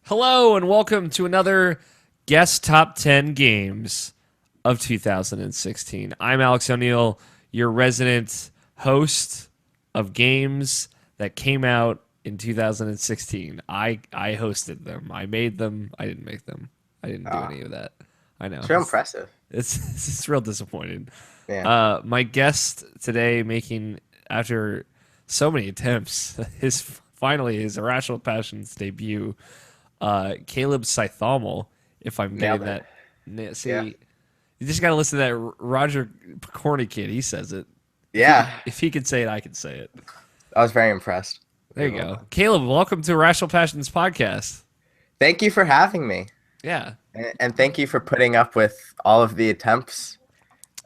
Hello and welcome to another Guest Top 10 Games of 2016. I'm Alex O'Neill, your resident host of games that came out in 2016. I hosted them. I made them. I didn't make them. I didn't do any of that. I know. It's real impressive. It's real disappointing. Yeah. My guest today making after so many attempts his Irrational Passions debut, Caleb Cajthauml, if I'm Nailed getting it. that. See, Yeah. you just got to listen to that Roger Corny kid. He says it. Yeah. If he can say it, I can say it. I was very impressed. There you go. Caleb, welcome to Irrational Passions podcast. Thank you for having me. Yeah. And thank you for putting up with all of the attempts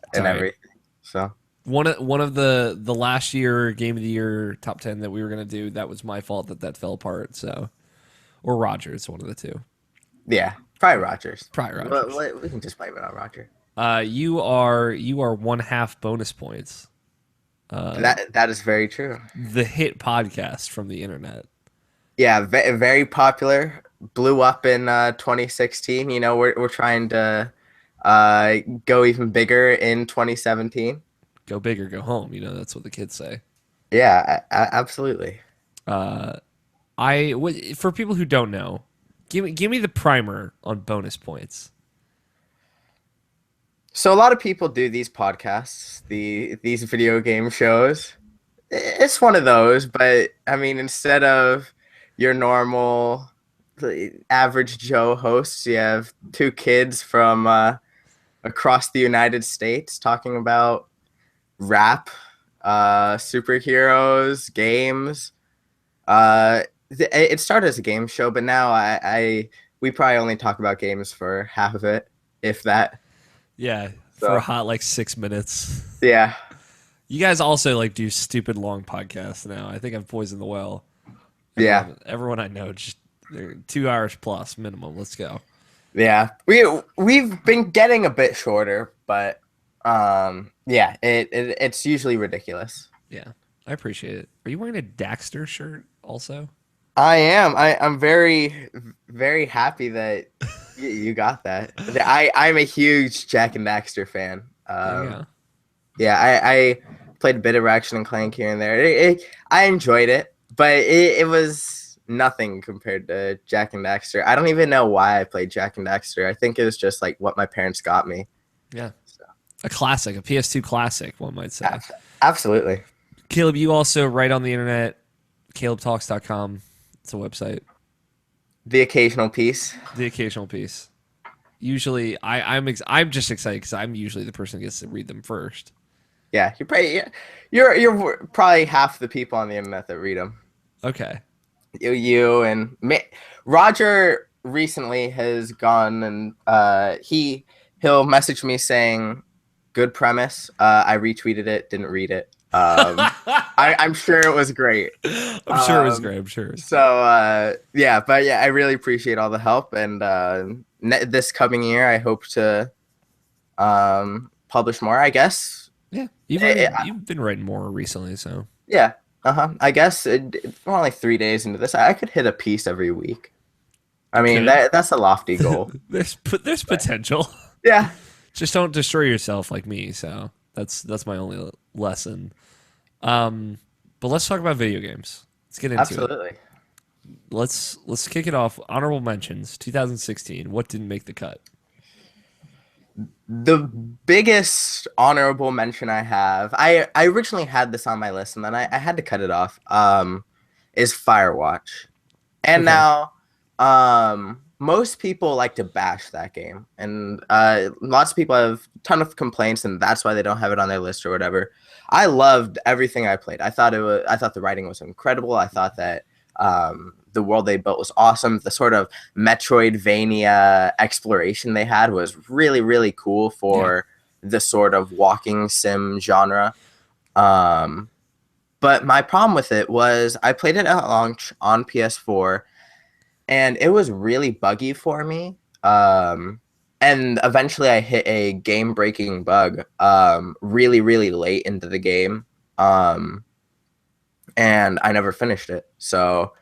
It's and all right. everything. So, One of the last year game of the year top 10 that we were going to do, that was my fault that fell apart. So, or Rogers, one of the two. yeah. Probably Rogers. Probably Well, Rogers. we can just blame it on Roger. You are one half bonus points. That is very true. The hit podcast from the internet. Yeah, very popular. Blew up in 2016. You know, we're trying to go even bigger in 2017. Go big or go home. You know, that's what the kids say. Yeah, absolutely. For people who don't know, give me the primer on bonus points. So a lot of people do these podcasts, these video game shows. It's one of those, but I mean, instead of your normal average Joe hosts, you have two kids from across the United States talking about rap, superheroes, games. It started as a game show, but now we probably only talk about games for half of it, if that. Yeah, for a So hot like 6 minutes. yeah. You guys also like do stupid long podcasts now. I think I've poisoned the well. Yeah. Everyone I know just they're 2 hours plus minimum. Let's go. Yeah, we've been getting a bit shorter, but yeah, it's usually ridiculous. Yeah, I appreciate it. Are you wearing a Daxter shirt also? I am. I'm very happy that you got that. I'm a huge Jack and Daxter fan. There you go. Yeah, I played a bit of Ratchet and Clank here and there. I enjoyed it, but it was nothing compared to Jack and Daxter. I don't even know why I played Jack and Daxter. I think it was just like what my parents got me. Yeah, So, a classic, a PS2 classic, one might say. absolutely. Caleb, you also write on the internet, calebtalks.com. It's a website. The occasional piece. The occasional piece. Usually, I'm just excited because I'm usually the person who gets to read them first. Yeah, you're probably half the people on the internet that read them. Okay. You and Roger recently has gone and he'll message me saying, "Good premise." I retweeted it, didn't read it. I'm sure it was great. I'm sure it was great. I'm sure. So yeah, but yeah, I really appreciate all the help, and this coming year, I hope to publish more. I guess. Yeah, you've been writing more recently, so Yeah. I guess we're only 3 days into this. I could hit a piece every week. I mean, could. that's a lofty goal. There's potential. Yeah. Just don't destroy yourself like me. So that's my only lesson. But let's talk about video games. Let's get into it. Absolutely. Let's kick it off. Honorable mentions. 2016. What didn't make the cut? The biggest honorable mention I have, I originally had this on my list and then I had to cut it off, is Firewatch. And Okay. now, most people like to bash that game. And lots of people have a ton of complaints and that's why they don't have it on their list or whatever. I loved everything I played. I thought the writing was incredible. I thought that the world they built was awesome. The sort of Metroidvania exploration they had was really, really cool for the sort of walking sim genre. But my problem with it was I played it at launch on PS4, and it was really buggy for me. And eventually I hit a game-breaking bug really, really late into the game. And I never finished it. So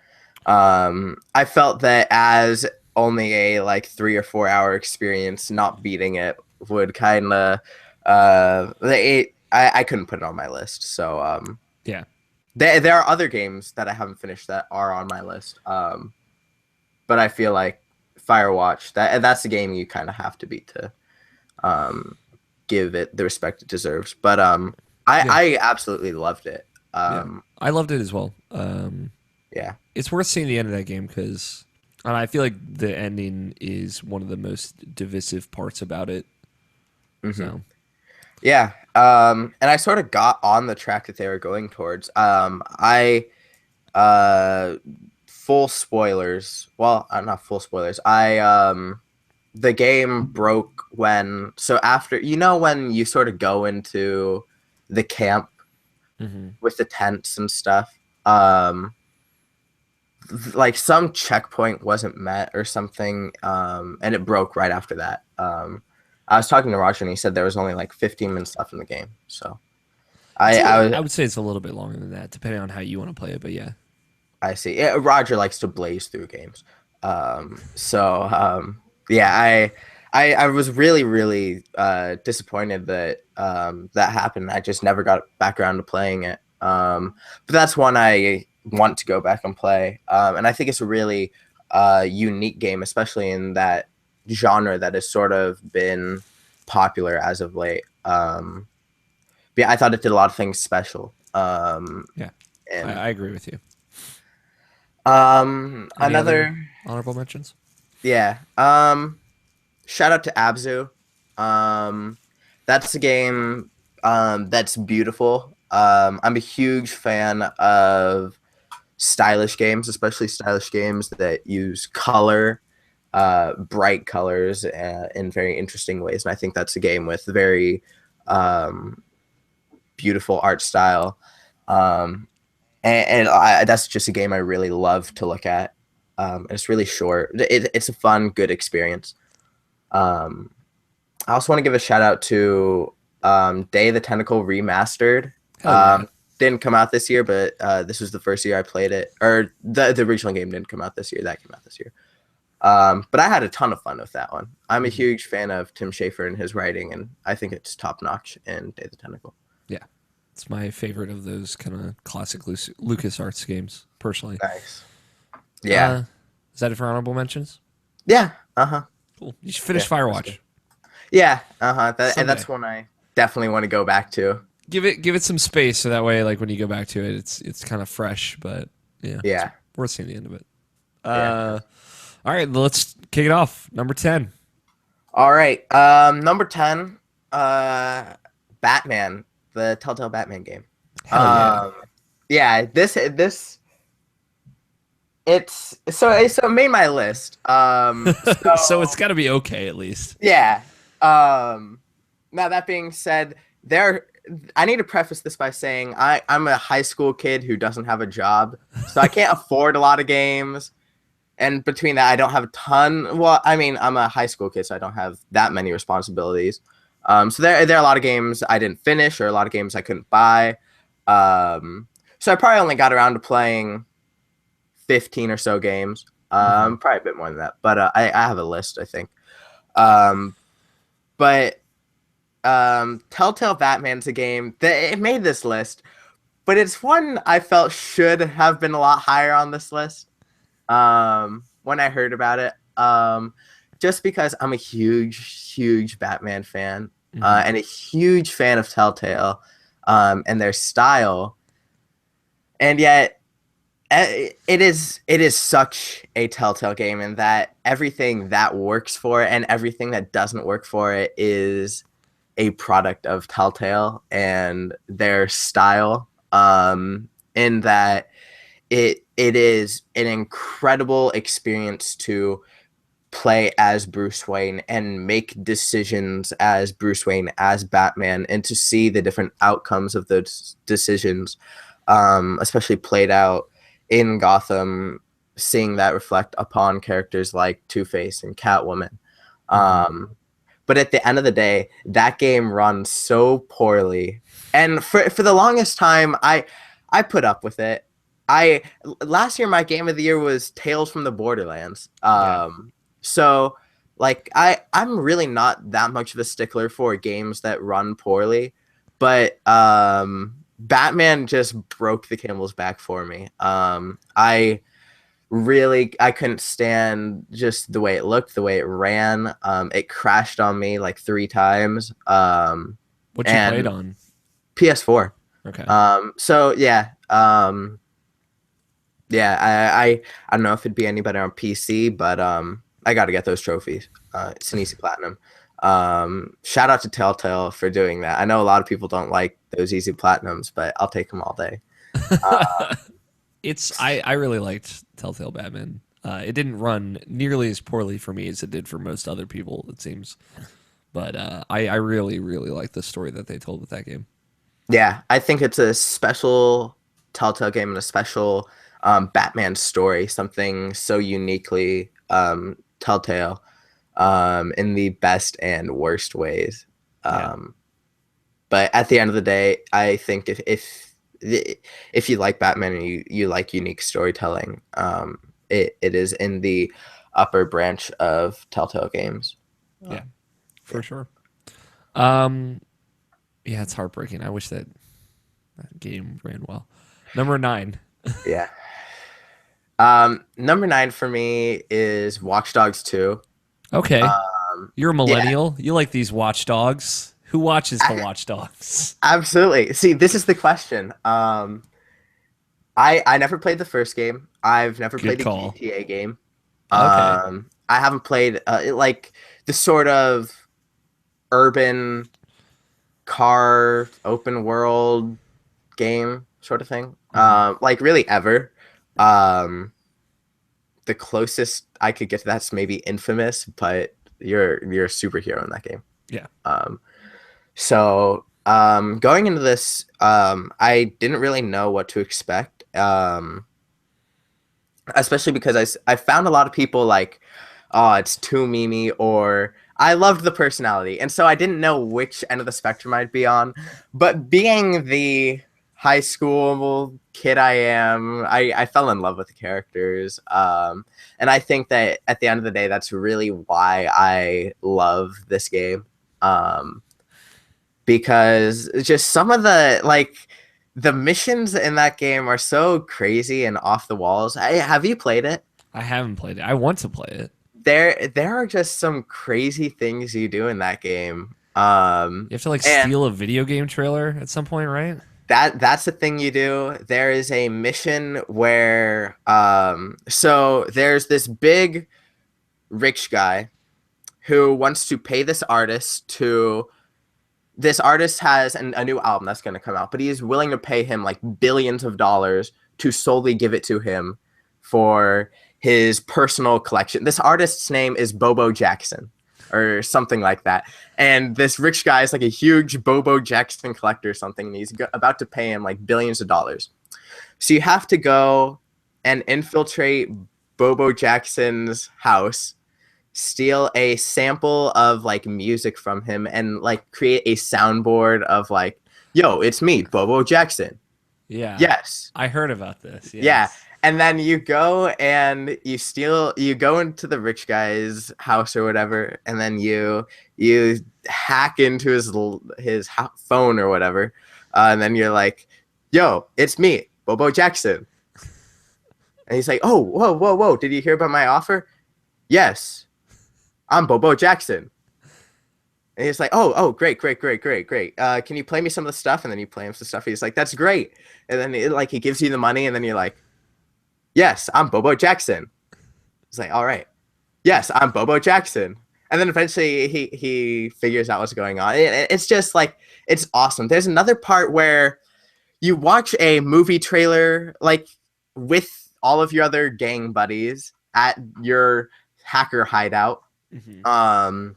I felt that as only a like 3 or 4 hour experience, not beating it would kind of I couldn't put it on my list. So Yeah. there are other games that I haven't finished that are on my list. But I feel like Firewatch, that's the game you kind of have to beat to um, give it the respect it deserves. But Yeah. I absolutely loved it. Yeah. I loved it as well. Yeah. It's worth seeing the end of that game because I feel like the ending is one of the most divisive parts about it. Hmm. So Yeah. And I sort of got on the track that they were going towards. I uh, full spoilers. Well, not full spoilers. The game broke when after when you sort of go into the camp mhm. with the tents and stuff. Um, like some checkpoint wasn't met or something, and it broke right after that. I was talking to Roger and he said there was only like 15 minutes left in the game. So I was I would say it's a little bit longer than that, depending on how you want to play it. But yeah, I see. Yeah, Roger likes to blaze through games. So yeah, I was really really disappointed that that happened. I just never got back around to playing it. But that's one I want to go back and play. And I think it's a really unique game, especially in that genre that has sort of been popular as of late. But yeah, I thought it did a lot of things special. yeah, And I agree with you. Any other another honorable mentions? yeah. Shout out to Abzu. Um, that's a game that's beautiful. I'm a huge fan of stylish games, especially stylish games that use color, bright colors in very interesting ways. And I think that's a game with very um, beautiful art style. Um, that's just a game I really love to look at. It's really short. It's a fun, good experience. Um, I also want to give a shout out to Day of the Tentacle Remastered. Hell yeah, Didn't come out this year, but this was the first year I played it. Or the original game didn't come out this year. That came out this year. But I had a ton of fun with that one. I'm a huge fan of Tim Schafer and his writing, and I think it's top notch in Day of the Tentacle. yeah. It's my favorite of those kind of classic LucasArts games, personally. Nice. Yeah. Is that it for honorable mentions? Yeah. Uh huh. Cool. You should finish Yeah. Firewatch. Yeah. Uh huh. And Someday. that's one I definitely want to go back to. Give it some space so that way, like when you go back to it, it's kind of fresh. But yeah, Yeah. it's worth seeing the end of it. Yeah. All right, let's kick it off. Number 10. All right. Number 10, Batman, the Telltale Batman game. Hell yeah. Yeah, this it's so it made my list. So it's got to be okay at least. Yeah. Now that being said, I need to preface this by saying I'm a high school kid who doesn't have a job, so I can't afford a lot of games. And between that, I don't have a ton. Well, I mean, I'm a high school kid, so I don't have that many responsibilities. So there are a lot of games I didn't finish, or a lot of games I couldn't buy. So I probably only got around to playing 15 or so games. Probably a bit more than that, but I have a list, I think. But Telltale Batman's a game that it made this list, but it's one I felt should have been a lot higher on this list. When I heard about it, just because I'm a huge Batman fan, and a huge fan of Telltale, and their style, and yet it is such a Telltale game in that everything that works for it and everything that doesn't work for it is a product of Telltale and their style. In that it is an incredible experience to play as Bruce Wayne and make decisions as Bruce Wayne, as Batman, and to see the different outcomes of those decisions, especially played out in Gotham, seeing that reflect upon characters like Two-Face and Catwoman. But at the end of the day, that game runs so poorly. And for the longest time, I put up with it. I last year my game of the year was Tales from the Borderlands. Yeah. So like I'm really not that much of a stickler for games that run poorly, but Batman just broke the camel's back for me. I couldn't stand just the way it looked, the way it ran. It crashed on me like 3 times. What you played And on? PS4. Okay. So yeah. Yeah, I don't know if it'd be any better on PC, but I got to get those trophies. It's an easy platinum. Shout out to Telltale for doing that. I know a lot of people don't like those easy platinums, but I'll take them all day. Uh, I really liked Telltale Batman. It didn't run nearly as poorly for me as it did for most other people, it seems. But I really, really like the story that they told with that game. yeah, I think it's a special Telltale game and a special Batman story, something so uniquely Telltale in the best and worst ways. Yeah, Um, but at the end of the day, I think if you like Batman and you like unique storytelling, it is in the upper branch of Telltale games. yeah, Um, for sure. Um, yeah, it's heartbreaking. I wish that game ran well. Number 9. yeah. Number 9 for me is Watch Dogs 2. Okay, you're a Yeah, millennial. You like these watchdogs. Who watches the I, watchdogs? absolutely. See, this is the question. I never played the first game. I've never Good played the call. GTA game. Okay. I haven't played like the sort of urban car open world game sort of thing. Hmm. Like really ever. Um, the closest I could get to that's maybe Infamous, but you're a superhero in that game. Yeah. Um, so going into this, I didn't really know what to expect. Especially because I found a lot of people like, oh, it's too memey, or I loved the personality, and so I didn't know which end of the spectrum I'd be on. But being the high school kid I am, I fell in love with the characters, and I think that at the end of the day, that's really why I love this game, um, because just some of the missions in that game are so crazy and off the walls. Have you played it? I haven't played it. I want to play it. There are just some crazy things you do in that game. You have to like And steal a video game trailer at some point, right? that's the thing you do. There is a mission where so there's this big rich guy who wants to pay this artist has a new album that's going to come out, but he is willing to pay him like billions of dollars to solely give it to him for his personal collection. This artist's name is Bobo Jackson or something like that. And this rich guy is like a huge Bobo Jackson collector or something. And he's about to pay him like billions of dollars. So you have to go and infiltrate Bobo Jackson's house, steal a sample of like music from him, and like create a soundboard of like, yo, it's me, Bobo Jackson. Yeah. Yes. I heard about this. Yeah. Yes. And then you go and you go into the rich guy's house or whatever, and then you hack into his phone or whatever, and then you're like, "Yo, it's me, Bobo Jackson." And he's like, "Oh, whoa, whoa, whoa! Did you hear about my offer?" "Yes, I'm Bobo Jackson." And he's like, "Oh, great, great, great, great, great. Can you play me some of the stuff?" And then you play him some stuff. He's like, "That's great." And then he gives you the money, and then you're like, "Yes, I'm Bobo Jackson." It's like, "All right, yes, I'm Bobo Jackson." And then eventually he figures out what's going on. It's just like it's awesome. There's another part where you watch a movie trailer like with all of your other gang buddies at your hacker hideout. Hmm. Um,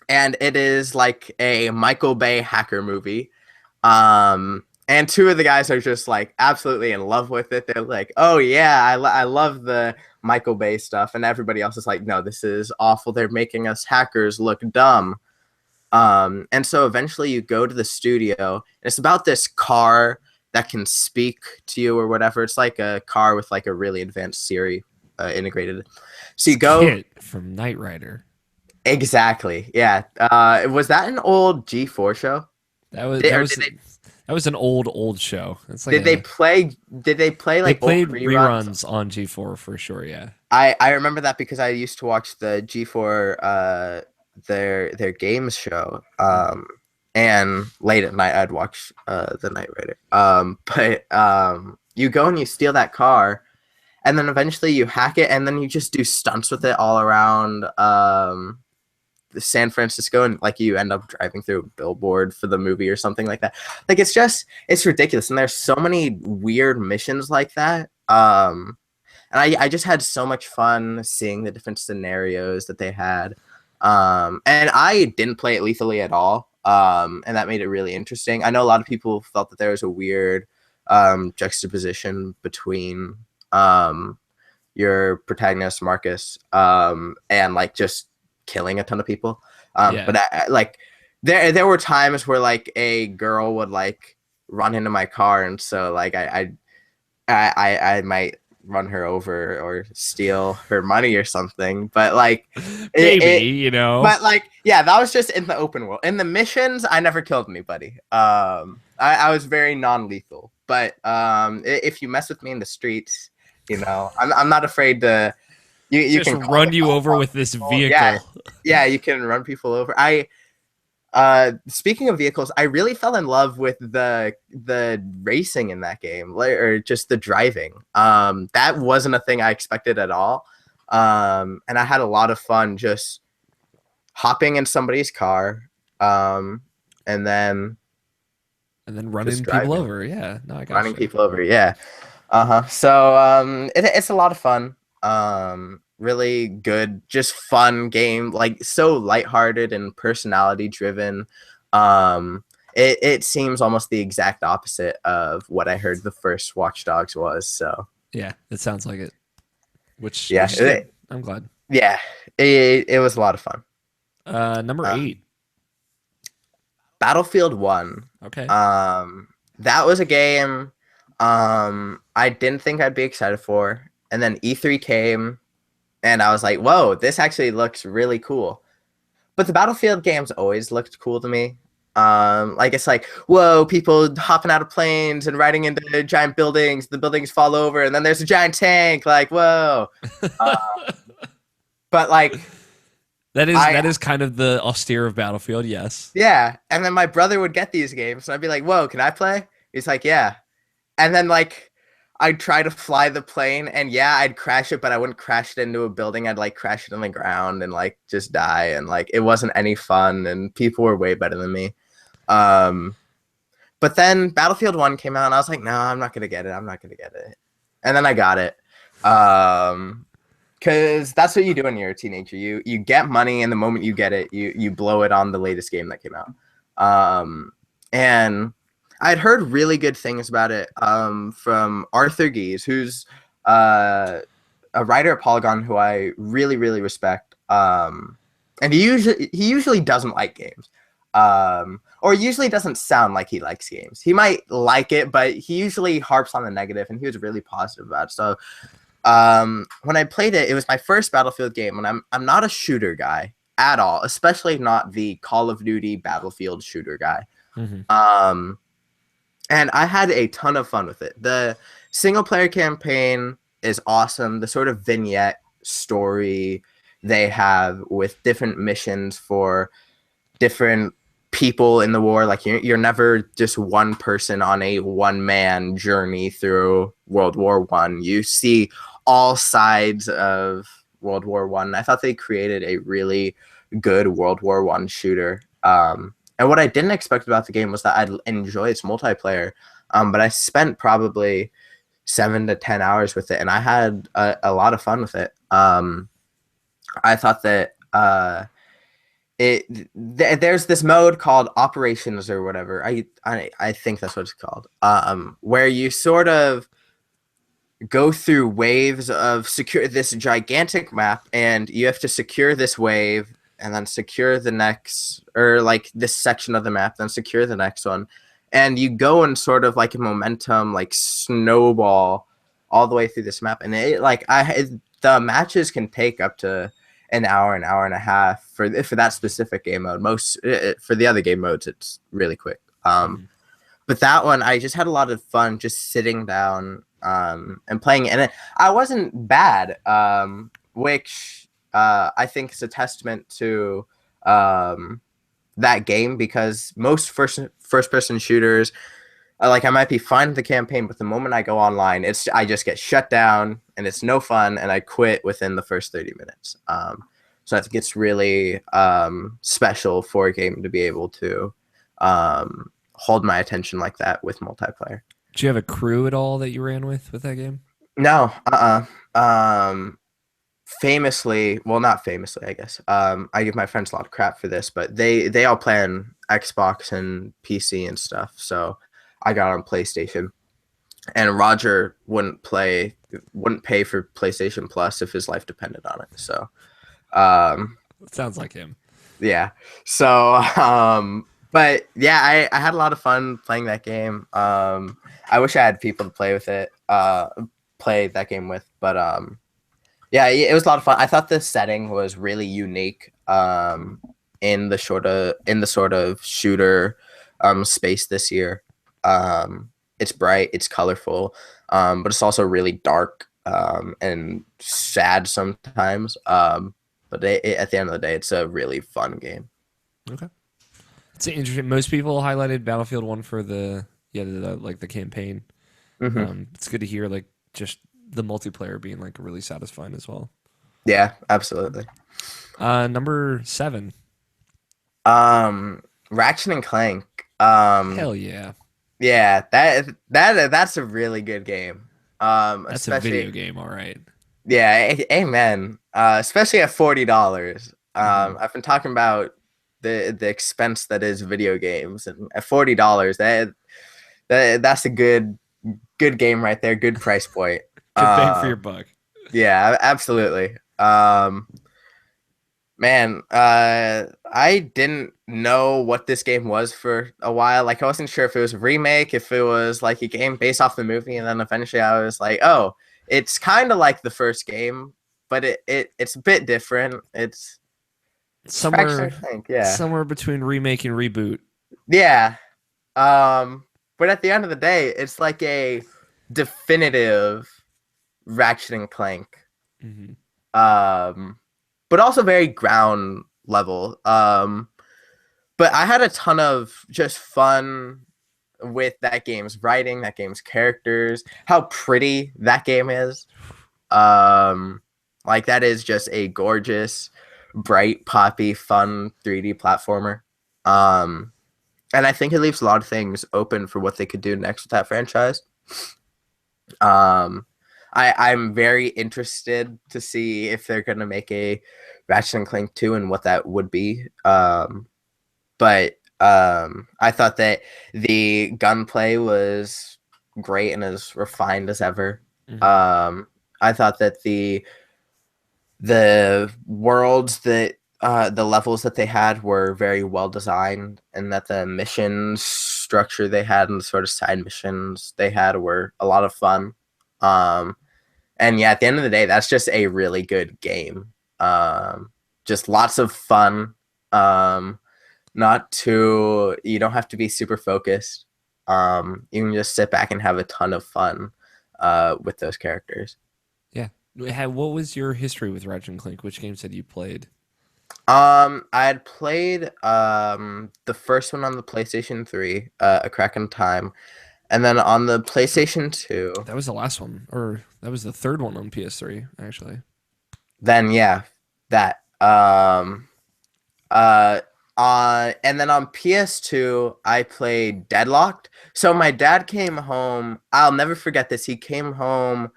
and it is like a Michael Bay hacker movie. And two of the guys are just like absolutely in love with it. They're like, "Oh yeah, I love the Michael Bay stuff," and everybody else is like, "No, this is awful. They're making us hackers look dumb." And so eventually you go to the studio. And it's about this car that can speak to you or whatever. It's like a car with like a really advanced Siri integrated. So you It's go. Kit from Knight Rider. Exactly. Yeah. Was that an old G4 show? That was Did, that or was that was an old show. It's like did they a play? Did they play they like old played reruns? reruns on G4 for sure. Yeah. I remember that because I used to watch the G4 their games show. And late at night I'd watch the Knight Rider. But you go and you steal that car, and then eventually you hack it, and then you just do stunts with it all around San Francisco, and like you end up driving through a billboard for the movie or something like that. Like it's ridiculous, and there's so many weird missions like that. And I just had so much fun seeing the different scenarios that they had. And I didn't play it lethally at all. And that made it really interesting. I know a lot of people felt that there was a weird juxtaposition between your protagonist Marcus and like just killing a ton of people. Yeah. But like there were times where like a girl would like run into my car, and so like I might run her over or steal her money or something. But like Maybe, you know. but like yeah, that was just in the open world. In the missions, I never killed anybody. I was very non-lethal. But if you mess with me in the streets, you know, I'm not afraid to. You just can run you over with this vehicle. Yeah, you can run people over. Speaking of vehicles, I really fell in love with the racing in that game, or just the driving. That wasn't a thing I expected at all. And I had a lot of fun just hopping in somebody's car, and then running people over. Yeah, no, I got running you. people over. Yeah. So it's a lot of fun. Really good, just fun game, like so lighthearted and personality driven. It seems almost the exact opposite of what I heard the first Watch Dogs was. So yeah, it sounds like it. Which I'm glad. Yeah, it was a lot of fun. Number 8, Battlefield 1. Okay. That was a game I didn't think I'd be excited for, and then E3 came. And I was like, whoa, this actually looks really cool. But the Battlefield games always looked cool to me. Like it's like, whoa, people hopping out of planes and riding into giant buildings. The buildings fall over, and then there's a giant tank. Like, whoa. But like, that is kind of the austere of Battlefield, yes. Yeah, and then my brother would get these games, and I'd be like, whoa, can I play? He's like, yeah. And then like, I'd try to fly the plane, and yeah, I'd crash it, but I wouldn't crash it into a building. I'd like crash it on the ground and like just die, and like it wasn't any fun, and people were way better than me. But then Battlefield 1 came out, and I was like, no, I'm not gonna get it. I'm not gonna get it. And then I got it. Because that's what you do when you're a teenager. You get money, and the moment you get it, you blow it on the latest game that came out. And I'd heard really good things about it from Arthur Gies, who's a writer at Polygon who I really, really respect. And he usually doesn't like games, or usually doesn't sound like he likes games. He might like it, but he usually harps on the negative, and he was really positive about it. So when I played it, it was my first Battlefield game, and I'm not a shooter guy at all, especially not the Call of Duty Battlefield shooter guy. Mm-hmm. And I had a ton of fun with it. The single player campaign is awesome. The sort of vignette story they have with different missions for different people in the war. Like you're never just one person on a one-man journey through World War I. You see all sides of World War I. I thought they created a really good World War I shooter. And what I didn't expect about the game was that I'd enjoy its multiplayer. But I spent probably 7 to 10 hours with it, and I had a lot of fun with it. I thought that there's this mode called Operations or whatever. I think that's what it's called. Where you sort of go through waves of secure this gigantic map, and you have to secure this wave, and then secure the next, or like this section of the map, then secure the next one. and you go in sort of like a momentum, like snowball, all the way through this map, and the matches can take up to an hour and a half for that specific game mode. For the other game modes, it's really quick. Mhm. But that one, I just had a lot of fun just sitting down and playing it. And I wasn't bad, which I think is a testament to that game, because most first person shooters, like I might be fine with the campaign, but the moment I go online, I just get shut down and it's no fun, and I quit within the first 30 minutes. So I think it's really special for a game to be able to hold my attention like that with multiplayer. Did you have a crew at all that you ran with that game? No, famously, well, not famously, I guess. I give my friends a lot of crap for this, but they all play on Xbox and PC and stuff. So I got on PlayStation, and Roger wouldn't pay for PlayStation Plus if his life depended on it. So, um, Sounds like him. yeah. So, but yeah, I had a lot of fun playing that game. I wish I had people to play that game with, but yeah, it was a lot of fun. I thought the setting was really unique in the sort of shooter space this year. It's bright, it's colorful, but it's also really dark and sad sometimes. But at the end of the day, it's a really fun game. Okay. It's interesting. Most people highlighted Battlefield 1 for the campaign. It's good to hear like just the multiplayer being like really satisfying as well. Yeah, absolutely. Number 7. Ratchet and Clank. Hell yeah. Yeah, that's a really good game. That's a video Especially game, all right. yeah, amen. Especially at $40. Mhm. I've been talking about the expense that is video games, and at $40, that's a good game right there. Good price point. Good bang for your Um, buck. yeah, absolutely. Man, I didn't know what this game was for a while. Like, I wasn't sure if it was a remake, if it was like a game based off the movie, and then eventually I was like, oh, it's kind of like the first game, but it's a bit different. It's Ratchet Somewhere and Clank, yeah, somewhere between remake and reboot. yeah. But at the end of the day, it's like a definitive Ratchet and Clank. Hmm. Um, but also very ground level. But I had a ton of just fun with that game's writing, that game's characters, how pretty that game is. Um, like that is just a gorgeous, bright, poppy, fun 3D platformer. Um, and I think it leaves a lot of things open for what they could do next with that franchise. Um, I'm very interested to see if they're gonna make a Ratchet and Clank 2 and what that would be. But I thought that the gunplay was great and as refined as ever. Hmm. I thought that the worlds that the levels that they had were very well designed, and that the mission structure they had and the sort of side missions they had were a lot of fun. Um, and yeah, at the end of the day, that's just a really good game. Just lots of fun. Um, not too, you don't have to be super focused. You can just sit back and have a ton of fun with those characters. Yeah. What was your history with Ratchet and Clank? Which games had you played? I had played the first one on the PlayStation 3, A Crack in Time, and then on the PlayStation 2, That was the last one, or that was the third one on PS3, actually. then yeah, that. Uh, and then on PS2, I played Deadlocked. So my dad came home. I'll never forget this. He came home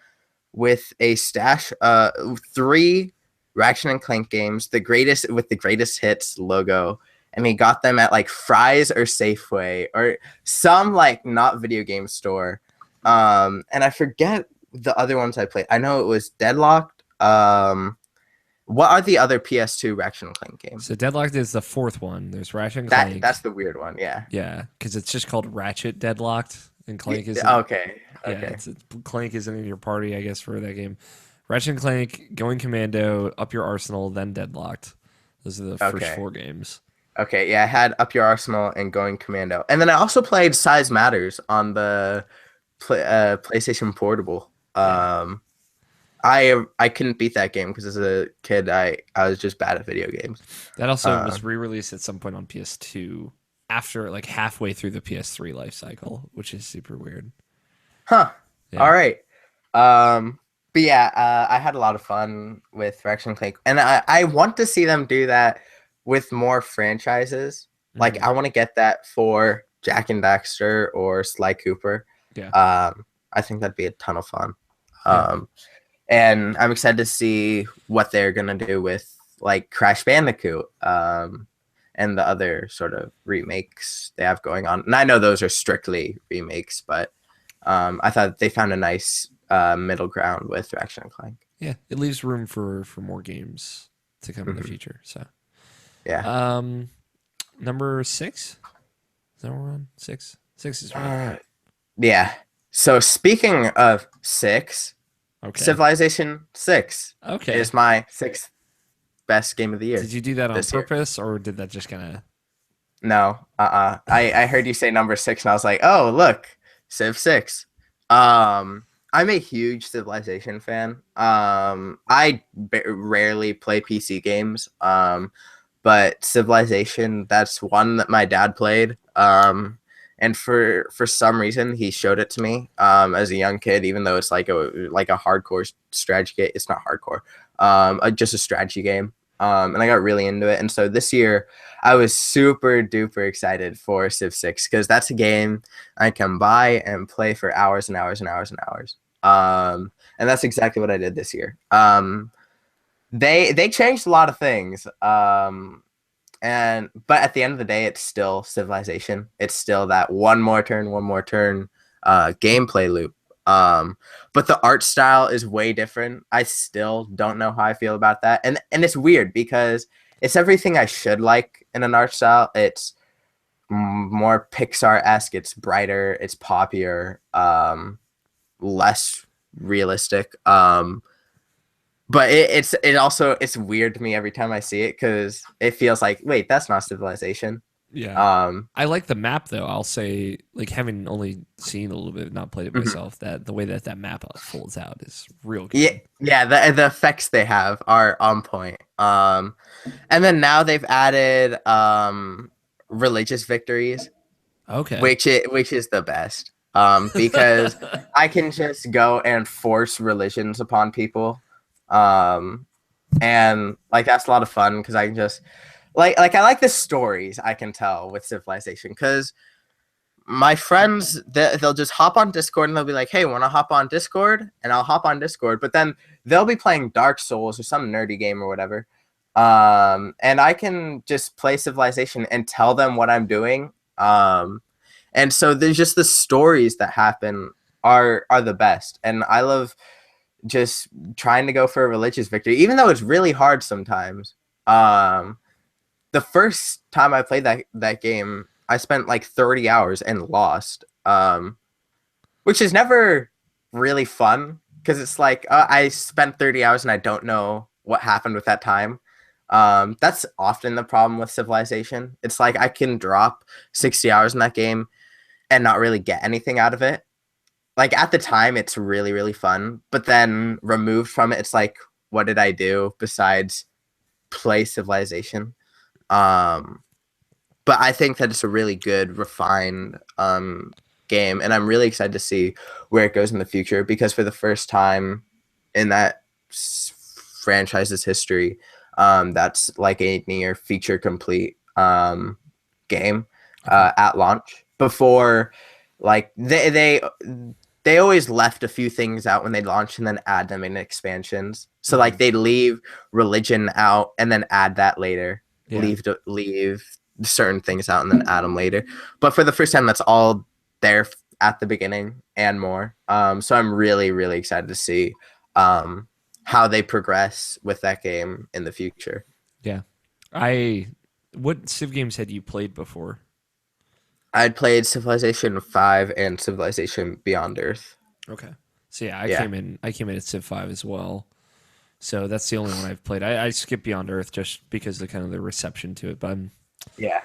with a stash, three Ratchet and Clank games, the greatest with the greatest hits logo, and he got them at like Fry's or Safeway or some like not video game store. And I forget the other ones I played. I know it was Deadlocked. What are the other PS2 Ratchet and Clank games? So Deadlocked is the fourth one. There's Ratchet and That's Clank. the weird one. Yeah. Yeah, because it's just called Ratchet Deadlocked, and Clank isn't. Okay. Yeah, Okay. Clank isn't in your party, I guess, for that game. Ratchet and Clank, Going Commando, Up Your Arsenal, then Deadlocked. Those are the first Okay. four games. Okay. Yeah, I had Up Your Arsenal and Going Commando, and then I also played Size Matters on the PlayStation Portable. Yeah, I couldn't beat that game because as a kid I was just bad at video games. that also Uh, was re-released at some point on PS2 after like halfway through the PS3 life cycle, which is super weird. huh. Yeah. All right. But yeah, I had a lot of fun with Ratchet and Clank, and I want to see them do that with more franchises. Like Mhm. I want to get that for Jack and Daxter or Sly Cooper. Yeah. I think that'd be a ton of fun. Yeah. Um, and I'm excited to see what they're gonna do with like Crash Bandicoot, and the other sort of remakes they have going on. And I know those are strictly remakes, but I thought they found a nice middle ground with Ratchet and Clank. Yeah. It leaves room for more games to come in the Hmm. future. So, Yeah. um, number six. Is that what we're on? Six. Six is right. Yeah. So speaking of six, Okay. Civilization 6 Okay. is my sixth best game of the year Did you do that on this year. purpose, or did that just kind of? No, I heard you say number six, and I was like, oh, look, Civ 6. I'm a huge Civilization fan. I rarely play PC games. But Civilization, that's one that my dad played. And for some reason, he showed it to me as a young kid, even though it's like a hardcore strategy game. It's not hardcore, just a strategy game. And I got really into it. And so this year, I was super duper excited for Civ 6 because that's a game I can buy and play for hours and hours and hours and hours. And that's exactly what I did this year. They changed a lot of things. But at the end of the day, it's still Civilization. It's still that one more turn, gameplay loop. But the art style is way different. I still don't know how I feel about that, and it's weird because it's everything I should like in an art style. It's more Pixar-esque. It's brighter. It's poppier. Less realistic. But it's weird to me every time I see it because it feels like, wait, that's not Civilization. Yeah. Um, I like the map though. I'll say, like having only seen a little bit, not played it mhm. myself, that the way that map folds out is real Yeah, good. yeah. The effects they have are on point. And then now they've added religious victories, Okay. which is the best. Because I can just go and force religions upon people. Um, and like that's a lot of fun because I can just like I like the stories I can tell with Civilization because my friends they'll just hop on Discord and they'll be like, "Hey, want to hop on Discord?" And I'll hop on Discord, but then they'll be playing Dark Souls or some nerdy game or whatever. And I can just play Civilization and tell them what I'm doing. And so there's just the stories that happen are the best, and I love just trying to go for a religious victory, even though it's really hard sometimes. Um, the first time I played that game, I spent like 30 hours and lost, which is never really fun because it's like I spent 30 hours and I don't know what happened with that time. That's often the problem with Civilization. It's like I can drop 60 hours in that game and not really get anything out of it. Like at the time it's really really fun, but then removed from it it's like what did I do besides play Civilization? um but I think that it's a really good refined game, and I'm really excited to see where it goes in the future because for the first time in that franchise's history, that's like a near feature complete game Okay. at launch. Before, like they always left a few things out when they launched and then add them in expansions. So Hmm. like they'd leave religion out and then add that later. Yeah. Leave certain things out and then add them later. But for the first time, that's all there at the beginning and more. So I'm really really excited to see um, how they progress with that game in the future. Yeah. I what Civ games had you played before? I'd played Civilization 5 and Civilization Beyond Earth. Okay. So yeah, Yeah. I came in at Civ 5 as well. So that's the only one I've played. I skipped Beyond Earth just because of kind of the reception to it. But Yeah.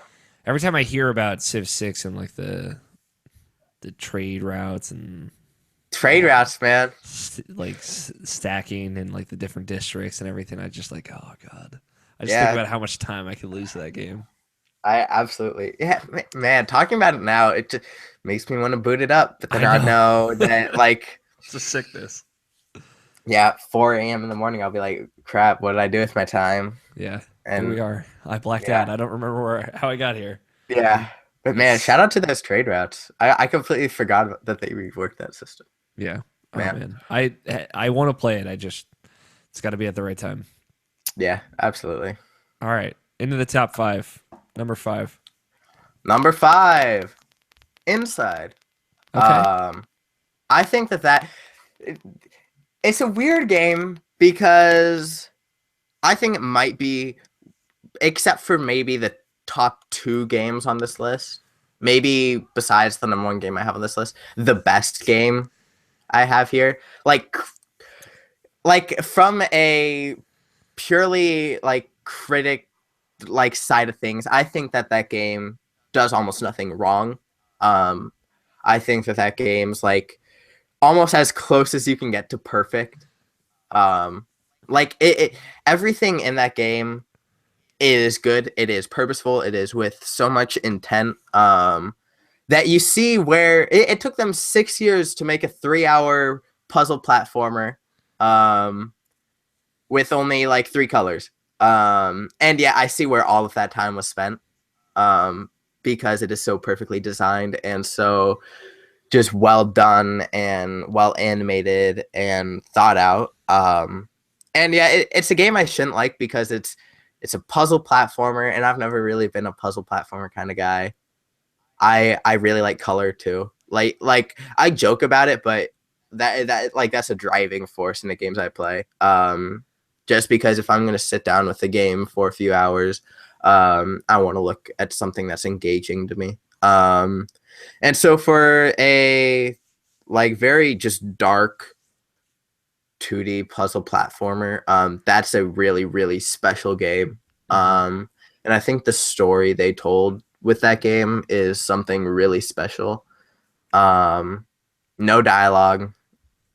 every time I hear about Civ 6 and like the trade routes and Trade routes, man. stacking and like the different districts and everything, I just like, oh god. I just think Yeah. about how much time I could lose to that game. I absolutely, yeah, man. Talking about it now, it just makes me want to boot it up. But then I I know. know that, like, It's a sickness. yeah, 4 a.m. in the morning, I'll be like, crap, what did I do with my time? Yeah. Here we And are. I blacked yeah, out. I don't remember how I got here. yeah. But man, shout out to those trade routes. I completely forgot that they reworked that system. Yeah. Oh Man, man. I want to play it. It's got to be at the right time. yeah, absolutely. All right. Into the top 5. Number 5. Number 5, Inside. Okay. Um, I think that it's a weird game because I think it might be, except for maybe the top 2 games on this list, maybe besides the number 1 game I have on this list, the best game I have here. Like from a purely like critic like side of things, I think that game does almost nothing wrong. Um, I think that game's like almost as close as you can get to perfect. Um, like everything in that game is good. It is purposeful. It is with so much intent. That you see where it took them 6 years to make a 3-hour puzzle platformer, um, with only like 3 colors. And yeah, I see where all of that time was spent, because it is so perfectly designed and so just well done and well animated and thought out. And yeah, it's a game I shouldn't like because it's a puzzle platformer, and I've never really been a puzzle platformer kind of guy. I really like color too. Like I joke about it, but that like that's a driving force in the games I play. Just because if I'm gonna sit down with the game for a few hours, I want to look at something that's engaging to me. And so for a like very just dark 2D puzzle platformer, that's a really really special game. And I think the story they told with that game is something really special. Um, no dialogue,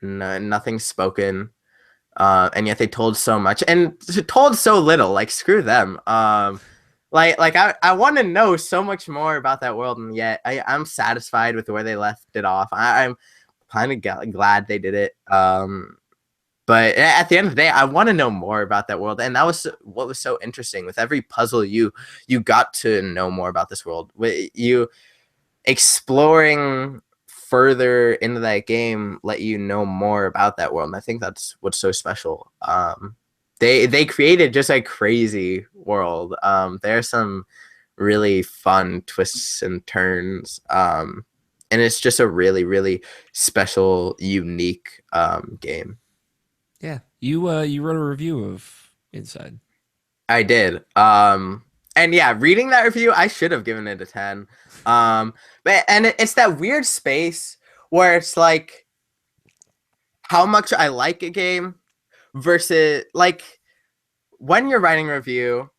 nothing spoken, and yet they told so much and told so little. Like screw them. I want to know so much more about that world, and yet I'm satisfied with where they left it off. I'm kind of glad they did it. But at the end of the day, I want to know more about that world, and that was what was so interesting. With every puzzle, you got to know more about this world. You exploring further into that game let you know more about that world, and I think that's what's so special. They created just a crazy world. There are some really fun twists and turns, and it's just a really really special, unique game. Yeah. You wrote a review of Inside. I did. And yeah, reading that review, I should have given it a 10. But it's that weird space where it's like how much I like a game versus like when you're writing a review,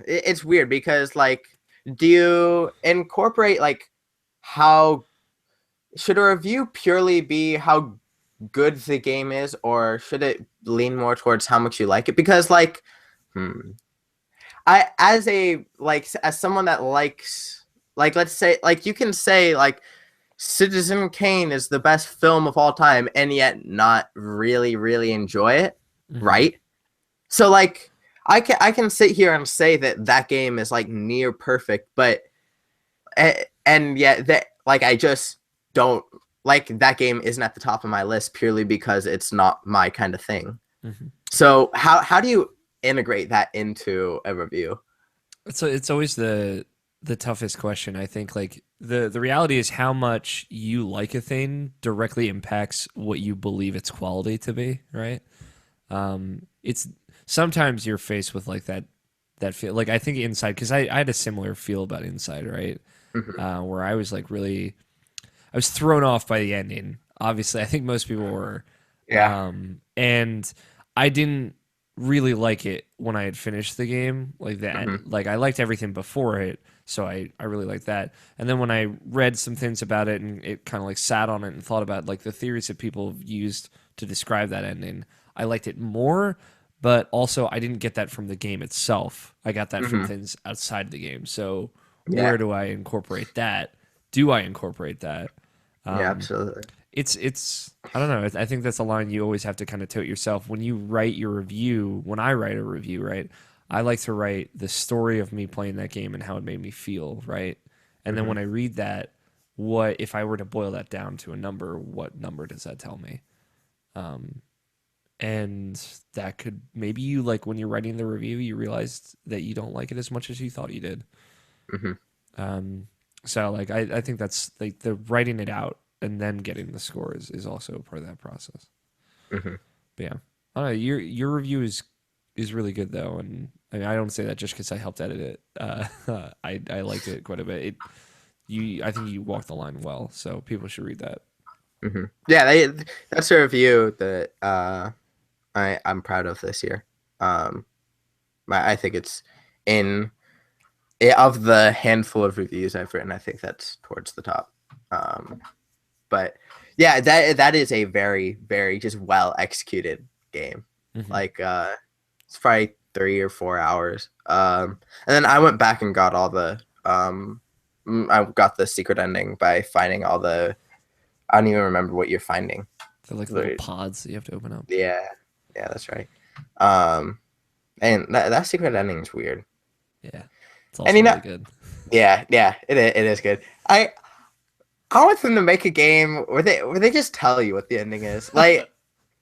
it's weird because like do you incorporate like how should a review purely be how good the game is, or should it lean more towards how much you like it? Because like I as a like as someone that likes like let's say like you can say like Citizen Kane is the best film of all time and yet not really really enjoy it, Mm-hmm. right? So like I can sit here and say that game is like near perfect, but and yet that like I just don't like that game isn't at the top of my list purely because it's not my kind of thing. Mm-hmm. So how do you integrate that into a review? It's always the toughest question. I think like the reality is how much you like a thing directly impacts what you believe its quality to be, right? It's sometimes you're faced with like that feel. Like I think Inside, because I had a similar feel about Inside, right? Hmm. Where I was like really, I was thrown off by the ending. Obviously, I think most people were, Yeah. and I didn't really like it when I had finished the game. Like that, Hmm. like I liked everything before it, so I really liked that. And then when I read some things about it and it kind of like sat on it and thought about like the theories that people have used to describe that ending, I liked it more. But also, I didn't get that from the game itself. I got that from Hmm. things outside the game. So, where Yeah. do I incorporate that? Do I incorporate that? Yeah. Um, Absolutely. it's I don't know. I think that's a line you always have to kind of tote yourself when you write your review. When I write a review, right, I like to write the story of me playing that game and how it made me feel, right? And then Hmm. when I read that, what if I were to boil that down to a number? What number does that tell me? Um, and that could maybe you like when you're writing the review, you realized that you don't like it as much as you thought you did. Hmm. Um, so like I think that's like the writing it out and then getting the score is also part of that process. Hmm. But yeah, I don't know, your review is really good though, and I mean, I don't say that just because I helped edit it. I liked it quite a bit. I think you walked the line well, so people should read that. Hmm. Yeah. That's a review that I'm proud of this year. Um, I think it's in of the handful of reviews I've written, I think that's towards the top. Um, but yeah, that is a very, very just well executed game. Hmm. Like it's probably 3 or 4 hours. And then I went back and got all the I got the secret ending by finding all the I don't even remember what you're finding. They're like little pods that you have to open up. Yeah, yeah, that's right. Um, and that secret ending is weird. Yeah, it's And also really good. yeah, yeah, it is good. I want them to make a game where they just tell you what the ending is.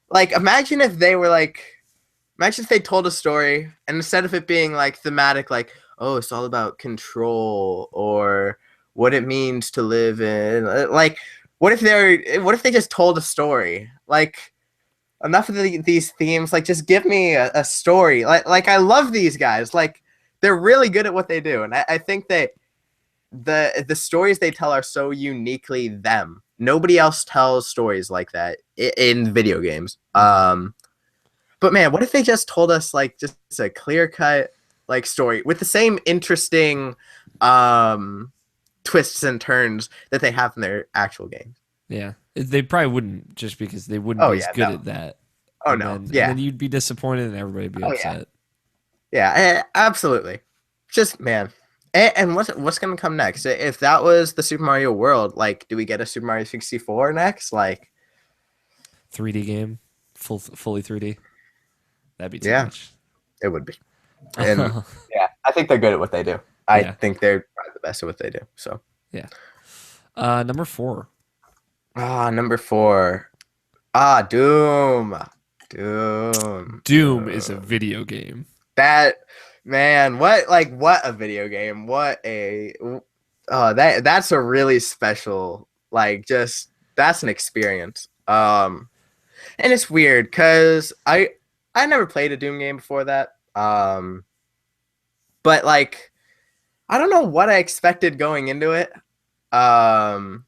Like imagine if they were like imagine if they told a story and instead of it being like thematic like oh it's all about control or what it means to live in like what if they just told a story? Like enough of these themes like just give me a story. Like I love these guys. Like they're really good at what they do and I think they the stories they tell are so uniquely them. Nobody else tells stories like that in video games. Hmm. But man, what if they just told us like just a clear cut like story with the same interesting um twists and turns that they have in their actual games? Yeah, they probably wouldn't just because they wouldn't Oh be as yeah, good no. at that. Oh And no. then Yeah. you'd be disappointed and everybody'd be Oh yeah. upset. Yeah, absolutely. Just man. And what's gonna come next? If that was the Super Mario World, like, do we get a Super Mario 64 next? Like, 3D game, fully 3D. That'd be too yeah, much. it would be. And yeah, I think they're good at what they do. I Yeah, think they're probably the best at what they do. So, yeah. Number four. number four. Doom. Doom. Doom is a video game. That man, what a video game. What a that's a really special just that's an experience. And it's weird cuz I never played a Doom game before that. But like I don't know what I expected going into it. Um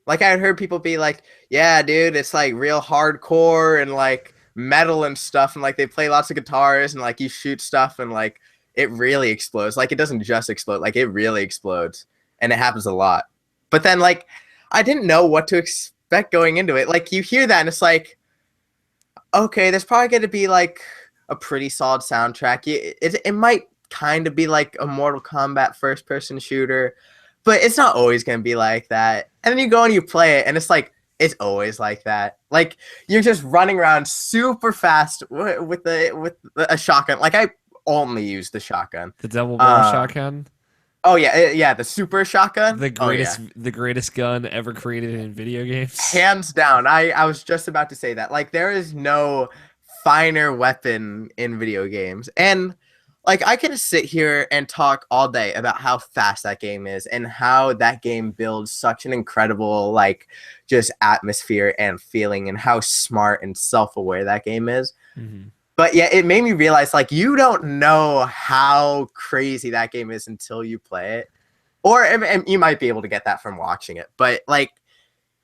like I had heard people be like, "Yeah, dude, it's like real hardcore and like metal and stuff, and like they play lots of guitars and like you shoot stuff and like it really explodes. Like it doesn't just explode, like it really explodes, and it happens a lot." But then like I didn't know what to expect going into it. Like you hear that and it's like, okay, there's probably going to be like a pretty solid soundtrack. It might kind of be like a Mortal Kombat first person shooter, but it's not always going to be like that. And then you go and you play it, and it's like, it's always like that. Like you're just running around super fast with a shotgun. Like I only use the shotgun. The double barrel Um, shotgun, oh yeah, yeah, the super shotgun. Oh yeah, the greatest gun ever created in video games. hands down. I was just about to say that. Like there is no finer weapon in video games. And like I could sit here and talk all day about how fast that game is and how that game builds such an incredible just atmosphere and feeling and how smart and self-aware that game is. Hmm. But yeah, it made me realize like you don't know how crazy that game is until you play it, or and you might be able to get that from watching it. But like,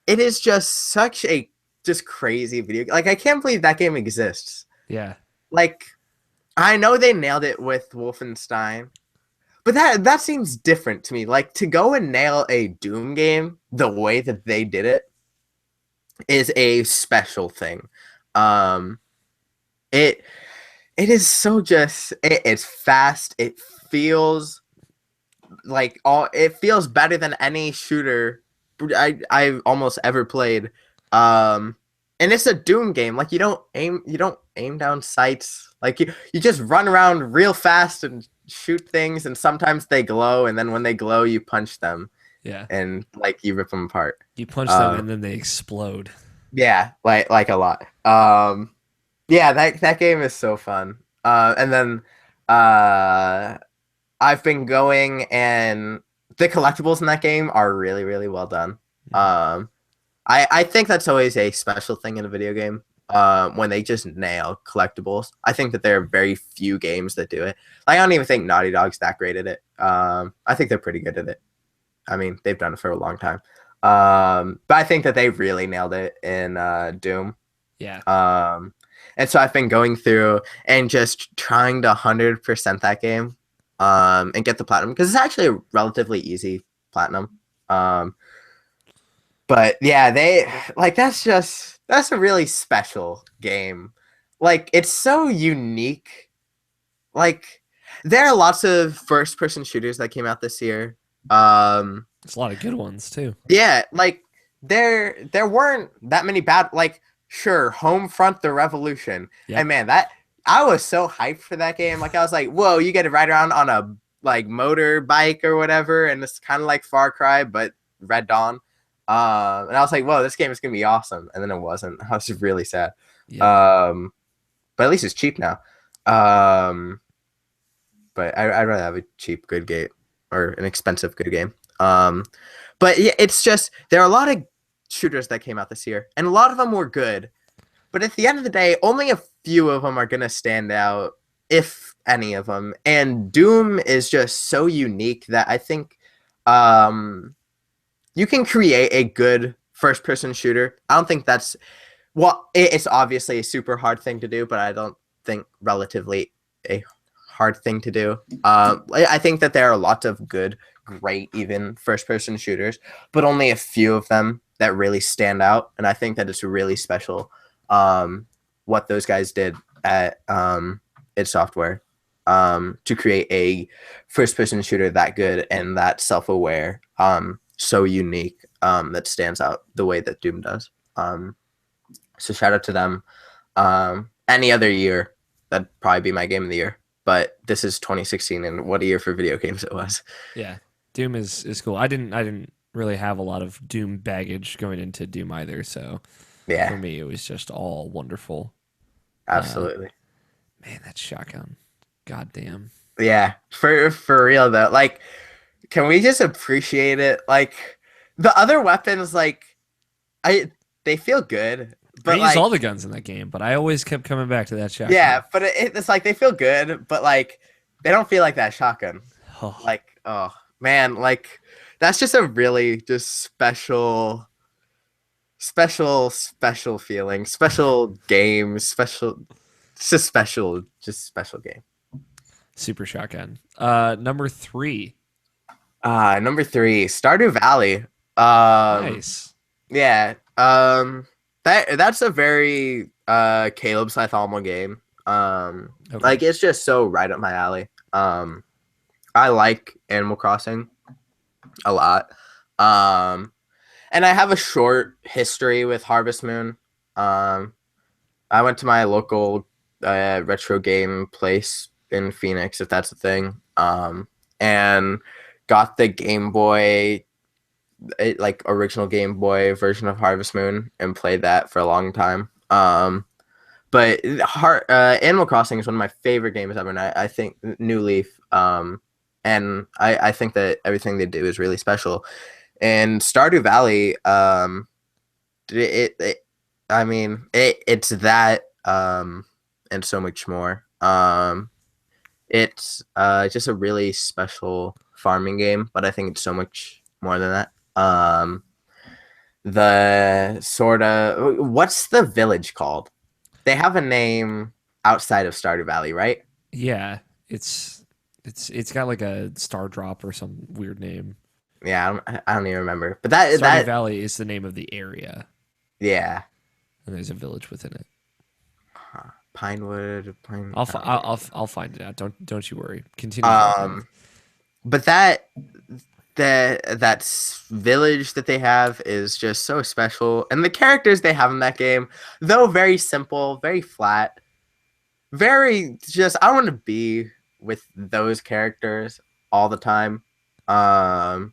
it is just such a just crazy video. Like, I can't believe that game exists. Yeah. Like, I know they nailed it with Wolfenstein, but that seems different to me. Like, to go and nail a Doom game the way that they did it is a special thing. Um, it it is so just it's fast. It feels like all it feels better than any shooter I almost ever played. Um, and it's a Doom game. Like, you don't aim down sights. Like, you just run around real fast and shoot things, and sometimes they glow, and then when they glow, you punch them Yeah. and like you rip them apart. You punch them Um, and then they explode. yeah, like a lot. Yeah, that game is so fun. And then uh I've been going, and the collectibles in that game are really, really well done. Mhm. I think that's always a special thing in a video game. When they just nail collectibles. I think that there are very few games that do it. Like, I don't even think Naughty Dog's that great at it. I think they're pretty good at it. I mean, they've done it for a long time. But I think that they really nailed it in Doom. Yeah. And so I've been going through and just trying to 100% that game, and get the platinum, because it's actually a relatively easy platinum. But yeah, that's a really special game. Like, it's so unique. Like, there are lots of first person shooters that came out this year. There's a lot of good ones too. Yeah, like, there weren't that many bad, like, sure, Homefront the Revolution. Yep. And man, that I was so hyped for that game. Like, I was like, whoa, you get to ride around on a like motorbike or whatever, and it's kind of like Far Cry, but Red Dawn. And I was like, whoa, this game is gonna be awesome. And then it wasn't. I was really sad. Yep. But at least it's cheap now. But I'd rather have a cheap good game or an expensive good game. But yeah, it's just there are a lot of shooters that came out this year, and a lot of them were good. But at the end of the day, only a few of them are gonna stand out, if any of them. And Doom is just so unique that I think you can create a good first-person shooter. I don't think that's it's obviously a super hard thing to do, but I don't think relatively a hard thing to do. I think that there are lots of good, great, even first-person shooters, but only a few of them that really stand out. And I think that it's really special what those guys did at id Software to create a first-person shooter that good and that self-aware, so unique, that stands out the way that Doom does. So shout out to them. Any other year, that'd probably be my game of the year. But this is 2016, and what a year for video games it was. Yeah. Doom is cool. I didn't really have a lot of Doom baggage going into Doom either, so for Yeah, me it was just all wonderful. absolutely. Man, that shotgun. God damn. Yeah, for real though. Like, can we just appreciate it? Like, the other weapons, like, I they feel good, I but used like, all the guns in that game, but I always kept coming back to that shotgun. yeah, but it's like they feel good, but like they don't feel like that shotgun. Oh, Like, oh man, like that's just a really just special feeling, special game, it's just special game. super shotgun. Number 3. Number 3, Stardew Valley. Nice. Yeah. That's a very Caleb Cajthauml game. Okay. Like, it's just so right up my alley. I like Animal Crossing a lot. And I have a short history with Harvest Moon. I went to my local retro game place in Phoenix, if that's a thing. And got the Game Boy, like original Game Boy version of Harvest Moon, and played that for a long time. But Animal Crossing is one of my favorite games ever, and I think New Leaf. And I think that everything they do is really special. And Stardew Valley, I mean, it's that and so much more. It's just a really special farming game, but I think it's so much more than that. The sort of what's the village called? They have a name outside of Stardew Valley, right? Yeah, it's got like a star drop or some weird name. Yeah, I don't even remember. But that Stardew that Valley is the name of the area, yeah, and there's a village within it. Pinewood, Pine. I'll I fi- don't I'll even I'll, know. I'll find it out. Don't you worry. Continue talking. But that village that they have is just so special, and the characters they have in that game, though very simple, very flat, very just I want to be with those characters all the time. Um,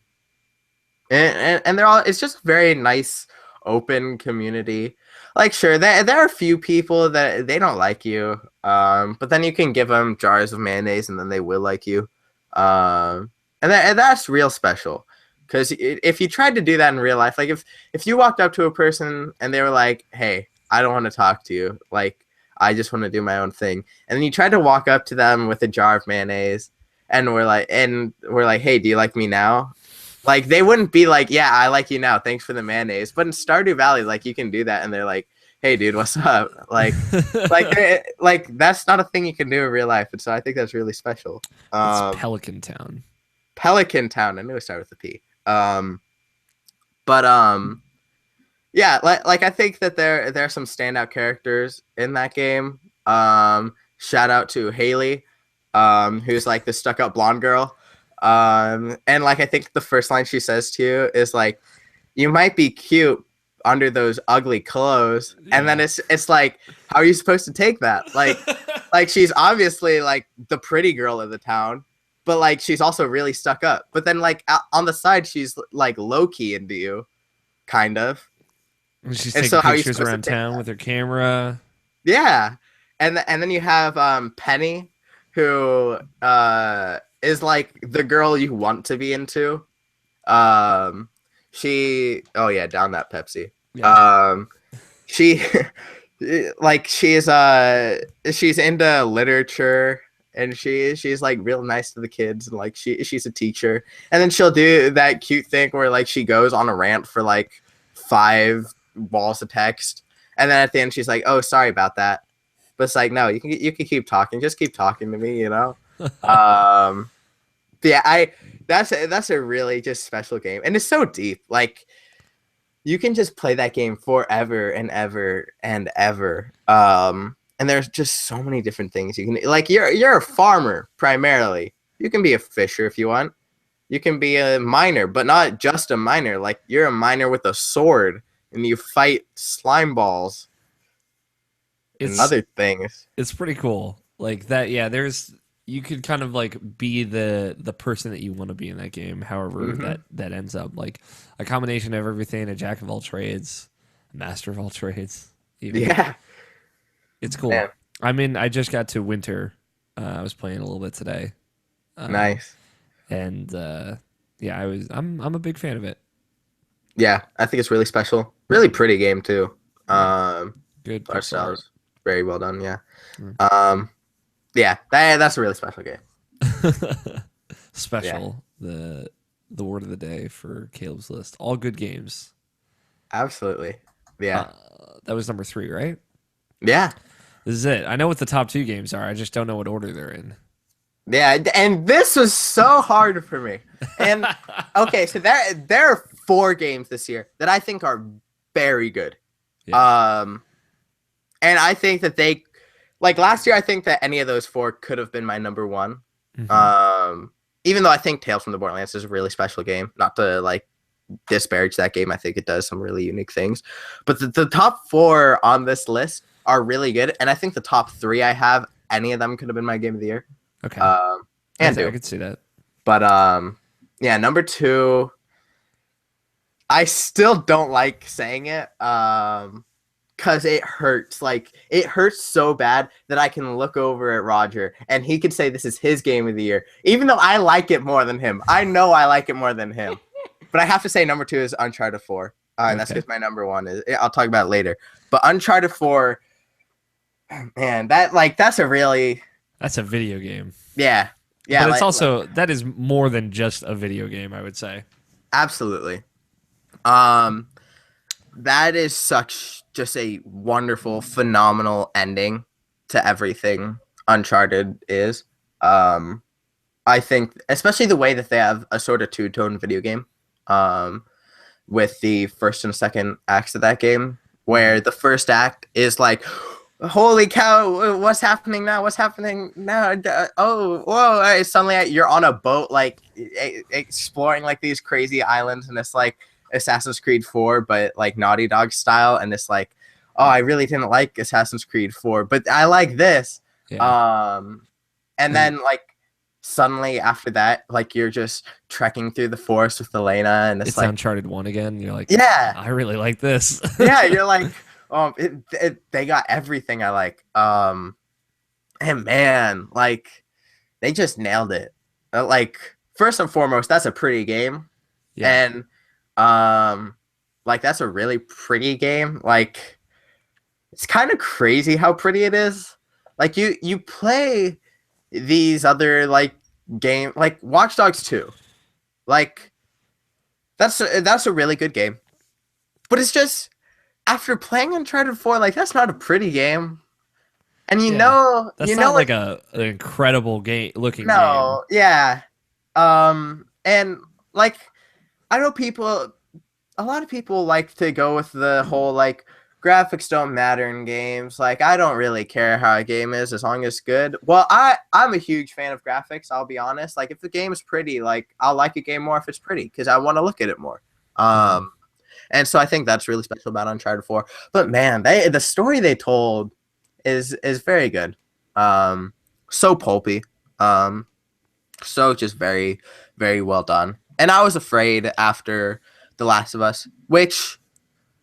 and they're all it's just a very nice open community. Like sure, there are a few people that they don't like you, but then you can give them jars of mayonnaise and then they will like you, and that's real special. Because if you tried to do that in real life, like if you walked up to a person and they were like, "Hey, I don't want to talk to you," like I just want to do my own thing, and then you tried to walk up to them with a jar of mayonnaise, and we're like, "Hey, do you like me now?" Like they wouldn't be like, "Yeah, I like you now. Thanks for the mayonnaise." But in Stardew Valley, like you can do that, and they're like, "Hey, dude, what's up?" Like that's not a thing you can do in real life, and so I think that's really special. It's Um, Pelican Town. Pelican Town. I knew it started with a P. But yeah, like I think that there are some standout characters in that game. Shout out to Haley, who's like the stuck up blonde girl. And like I think the first line she says to you is like, "You might be cute under those ugly clothes," and then Yeah. it's like, how are you supposed to take that? Like she's obviously like the pretty girl of the town, but like she's also really stuck up. But then like on the side, she's like low key into you, kind of. She's And taking so how are you pictures supposed to around take town that? with her camera. Yeah, and then you have Penny, who is like the girl you want to be into. Um, she oh yeah, down that Pepsi. Yeah. Um, she like she's into literature and she's like real nice to the kids and like she's a teacher and then she'll do that cute thing where like she goes on a rant for like 5 walls of text and then at the end she's like, "Oh, sorry about that," but it's like, no, you can keep talking, just keep talking to me, you know. um yeah, I that's a really just special game and it's so deep. Like you can just play that game forever and ever and ever. And there's just so many different things you can like. You're a farmer primarily. You can be a fisher if you want. You can be a miner, but not just a miner. Like you're a miner with a sword and you fight slime balls and It's other things. it's pretty cool. Like that, yeah, there's you could kind of like be the person that you want to be in that game, however Hmm. that ends up. Like a combination of everything, a jack of all trades, a master of all trades, even. Yeah, It's cool. man, I mean, I just got to winter. I was playing a little bit today. Um, nice. and yeah, I'm a big fan of it. Yeah, I think it's really special. Really pretty game too. Yeah. Um, Good Art for art. styles very well done. Yeah. Mm. Um, yeah, that's a really special game. Yeah, Special, the word of the day for Caleb's list. All good games. absolutely. Yeah. Uh, that was number 3, right? Yeah. This is it. I know what the top 2 games are. I just don't know what order they're in. Yeah. And this was so hard for me. And okay, so there are 4 games this year that I think are very good. Yeah. Um, and I think that they like last year. I think that any of those 4 could have been my number one. Hmm. Um, even though I think Tales from the Borderlands is a really special game. Not to like disparage that game. I think it does some really unique things. But the top 4 on this list are really good. And I think the top 3 I have, any of them could have been my game of the year. Okay. Um, and I do. could see that. But yeah, number 2, I still don't like saying it. Cause it hurts. Like it hurts so bad that I can look over at Roger and he could say this is his game of the year, even though I like it more than him. I know I like it more than him, but I have to say number 2 is Uncharted 4, and that's Okay. because my number 1 is. I'll talk about it later. But Uncharted 4, Man, that's a really That's a video game. yeah, yeah, But it's also that is more than just a video game, I would say. absolutely. Um, that is such just a wonderful, phenomenal ending to everything Uncharted is. Um, I think, especially the way that they have a sort of two-tone video game, um, with the first and second acts of that game, Hmm. where the first act is like, "Holy cow, what's happening now? What's happening now? Oh, whoa!" Suddenly you're on a boat, like exploring like these crazy islands, and it's like Assassin's Creed 4, but like Naughty Dog style, and it's like, oh, I really didn't like Assassin's Creed 4, but I like this. Yeah. Um, and And then like suddenly after that, like you're just trekking through the forest with Elena, and it's it's like, Uncharted 1 again. You're like, yeah, I really like this. yeah, you're like, they got everything I like. And man, like they just nailed it. Like first and foremost, that's a pretty game, Yeah. and um, like that's a really pretty game. Like it's kind of crazy how pretty it is. Like you play these other like game like Watch Dogs 2. Like that's a really good game. But it's just after playing Uncharted 4, like that's not a pretty game. And Yeah. you That's know not like like an incredible game looking game. no, yeah. And like I know people a lot of people like to go with the whole like graphics don't matter in games. Like I don't really care how a game is as long as it's good. Well, I'm a huge fan of graphics, I'll be honest. Like if the game's pretty, like I'll like a game more if it's pretty because I want to look at it more. Hmm. And so I think that's really special about Uncharted 4. But man, the story they told is very good. Um so pulpy. Um so just very very well done. And I was afraid after The Last of Us, which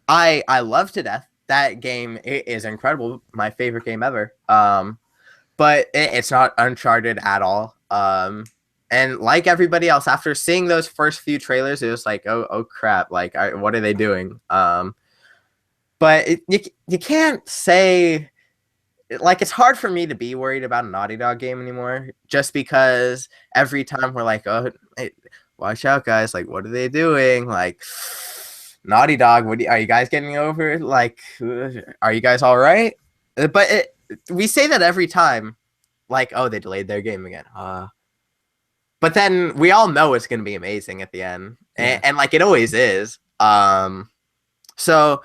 I love to death. That game is incredible, my favorite game ever. But it's not Uncharted at all. And like everybody else, after seeing those first few trailers, it was like, oh crap, like what are they doing? But you can't say like it's hard for me to be worried about a Naughty Dog game anymore, just because every time we're like, oh, hey, watch out, guys! Like, what are they doing? Like, Naughty Dog, are you guys getting over? Like, are you guys all right? But we say that every time, like, oh, they delayed their game again. But then we all know it's gonna be amazing at the end, Yeah. and like it always is. So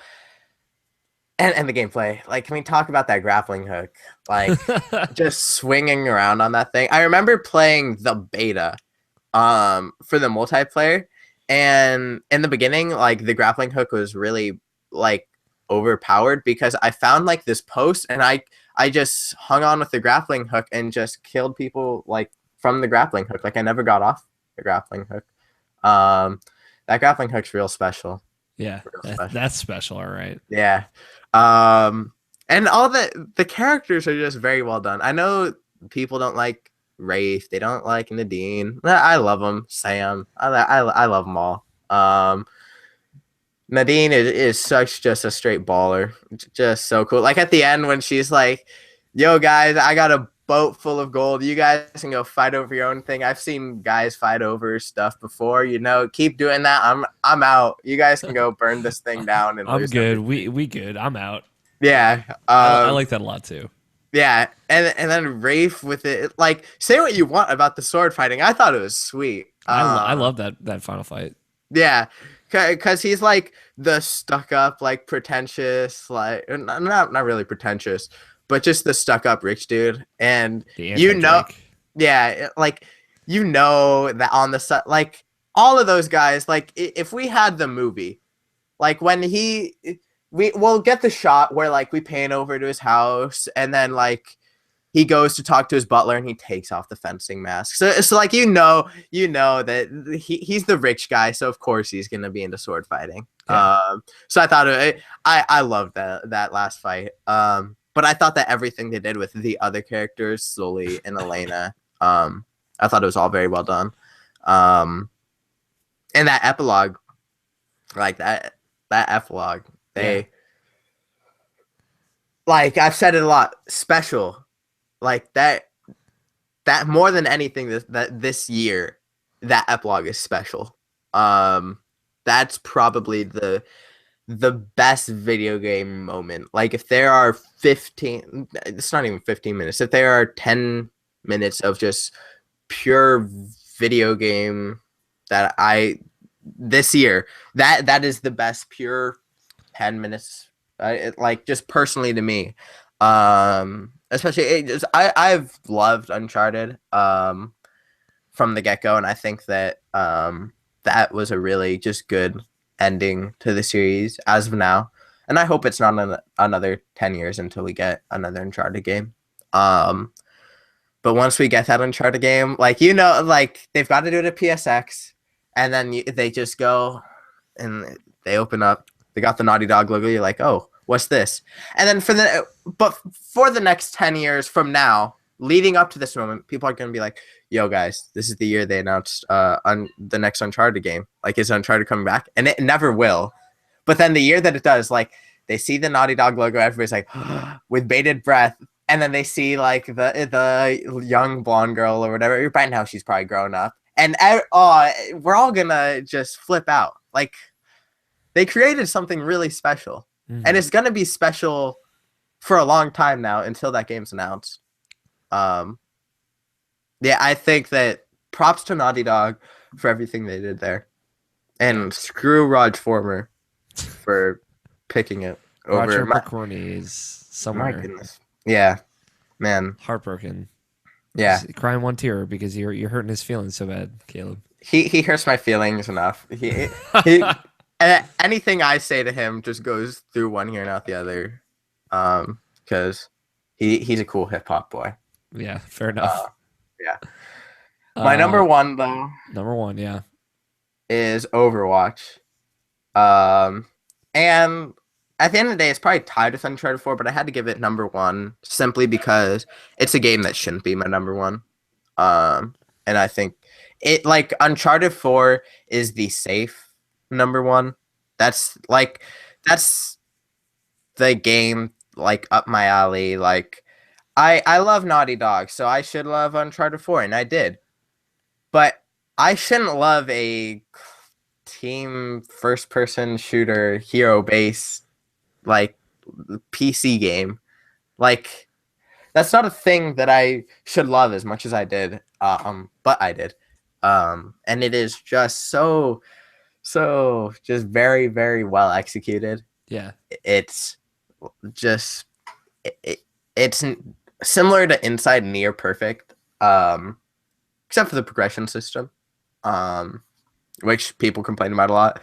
and the gameplay, like, can we talk about that grappling hook? Like, just swinging around on that thing. I remember playing the beta, for the multiplayer, and in the beginning, like, the grappling hook was really like overpowered because I found like this post, and I just hung on with the grappling hook and just killed people like from the grappling hook. Like, I never got off the grappling hook. Um, that grappling hook's real special, Yeah. real special. That's special. All right. Yeah. Um, and all the characters are just very well done. I know people don't like Rafe. They don't like Nadine. I love them. Sam. I love them all. Nadine is such just a straight baller. Just so cool. Like at the end when she's like, "Yo guys, I got a boat full of gold. You guys can go fight over your own thing. I've seen guys fight over stuff before. You know, keep doing that. I'm out. You guys can go burn this thing down and I'm lose good. everything." We good. I'm out. Yeah. I like that a lot too. Yeah, and then Rafe with it, like say what you want about the sword fighting. I thought it was sweet. I love that final fight. Yeah, because he's like the stuck up, like pretentious, like not really pretentious, but just the stuck up rich dude. And The you anti know, Drake. yeah, like you know that on the set, like all of those guys, like if we had the movie, like when we'll get the shot where like we pan over to his house and then like he goes to talk to his butler and he takes off the fencing mask. So like you know that he's the rich guy, so of course he's gonna be into sword fighting. Yeah. So I thought I loved that last fight. But I thought that everything they did with the other characters, Sully and Elena, I thought it was all very well done. And that epilogue, like that epilogue, Yeah. like I've said it a lot, special. Like that more than anything this year, that epilogue is special. Um that's probably the best video game moment. Like if there are 15, it's not even 15 minutes. If there are 10 minutes of just pure video game that I this year, that is the best pure 10 minutes. Like just personally to me. Especially I've loved Uncharted from the get-go, and I think that that was a really just good ending to the series as of now. And I hope it's not another 10 years until we get another Uncharted game. Um, but once we get that Uncharted game, like, like they've got to do it at PSX, and then they just go and they open up. They got the Naughty Dog logo. You're like, oh, what's this? And then for the next 10 years from now, leading up to this moment, people are going to be like, yo, guys, this is the year they announced the next Uncharted game. Like, is Uncharted coming back? And it never will. But then the year that it does, like, they see the Naughty Dog logo, everybody's like, with bated breath. And then they see, like, the young blonde girl or whatever. By now, she's probably grown up. And we're all going to just flip out. Like, they created something really special. Mm-hmm. And it's going to be special for a long time now until that game's announced. Yeah, I think that props to Naughty Dog for everything they did there. And screw Rod Former for picking it over. Roger McCorney is somewhere. My goodness. Yeah, man. Heartbroken. Yeah. He's crying one tear because you're hurting his feelings so bad, Caleb. He hurts my feelings enough. He anything I say to him just goes through one ear and out the other. Because he's a cool hip hop boy. Yeah, fair enough. Yeah. My number one though. Number one, yeah. Is Overwatch. And at the end of the day, it's probably tied with Uncharted 4, but I had to give it number one simply because it's a game that shouldn't be my number one. And I think it, like, Uncharted 4 is the safe number one. That's the game, like, up my alley. Like, I love Naughty Dog, so I should love Uncharted 4, and I did. But I shouldn't love a team first-person shooter hero-based, like, PC game. Like, that's not a thing that I should love as much as I did. But I did. And it is just so just very, very well executed. Yeah. It's just it's similar to Inside Near Perfect, except for the progression system, which people complain about a lot.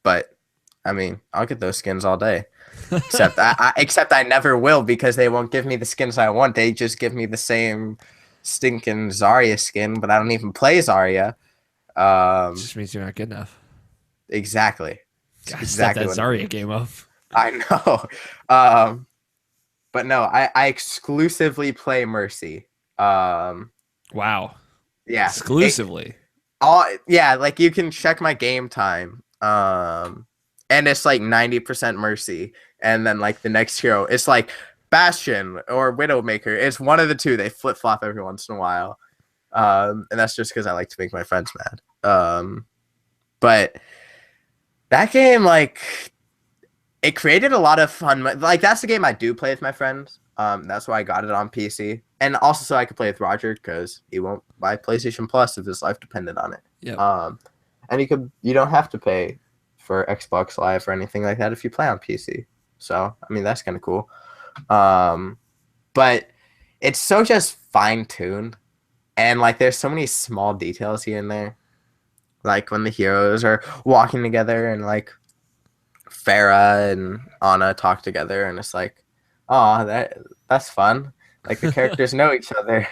But I mean, I'll get those skins all day. Except I never will, because they won't give me the skins I want. They just give me the same stinking Zarya skin, but I don't even play Zarya. Just means you're not good enough. Exactly. God, exactly that Zarya game up. I know. But no, I exclusively play Mercy. Wow. Yeah. Exclusively. Yeah, like you can check my game time. And it's like 90% Mercy. And then like the next hero, it's like Bastion or Widowmaker. It's one of the two. They flip-flop every once in a while. And that's just because I like to make my friends mad. But that game, like, it created a lot of fun. Like, that's the game I do play with my friends. That's why I got it on PC. And also so I could play with Roger, because he won't buy PlayStation Plus if his life depended on it. Yeah. And you don't have to pay for Xbox Live or anything like that if you play on PC. So, I mean, that's kind of cool. But it's so just fine-tuned. And, like, there's so many small details here and there. Like, when the heroes are walking together and, like, Farah and Anna talk together, and it's like, oh, that's fun. Like, the characters know each other.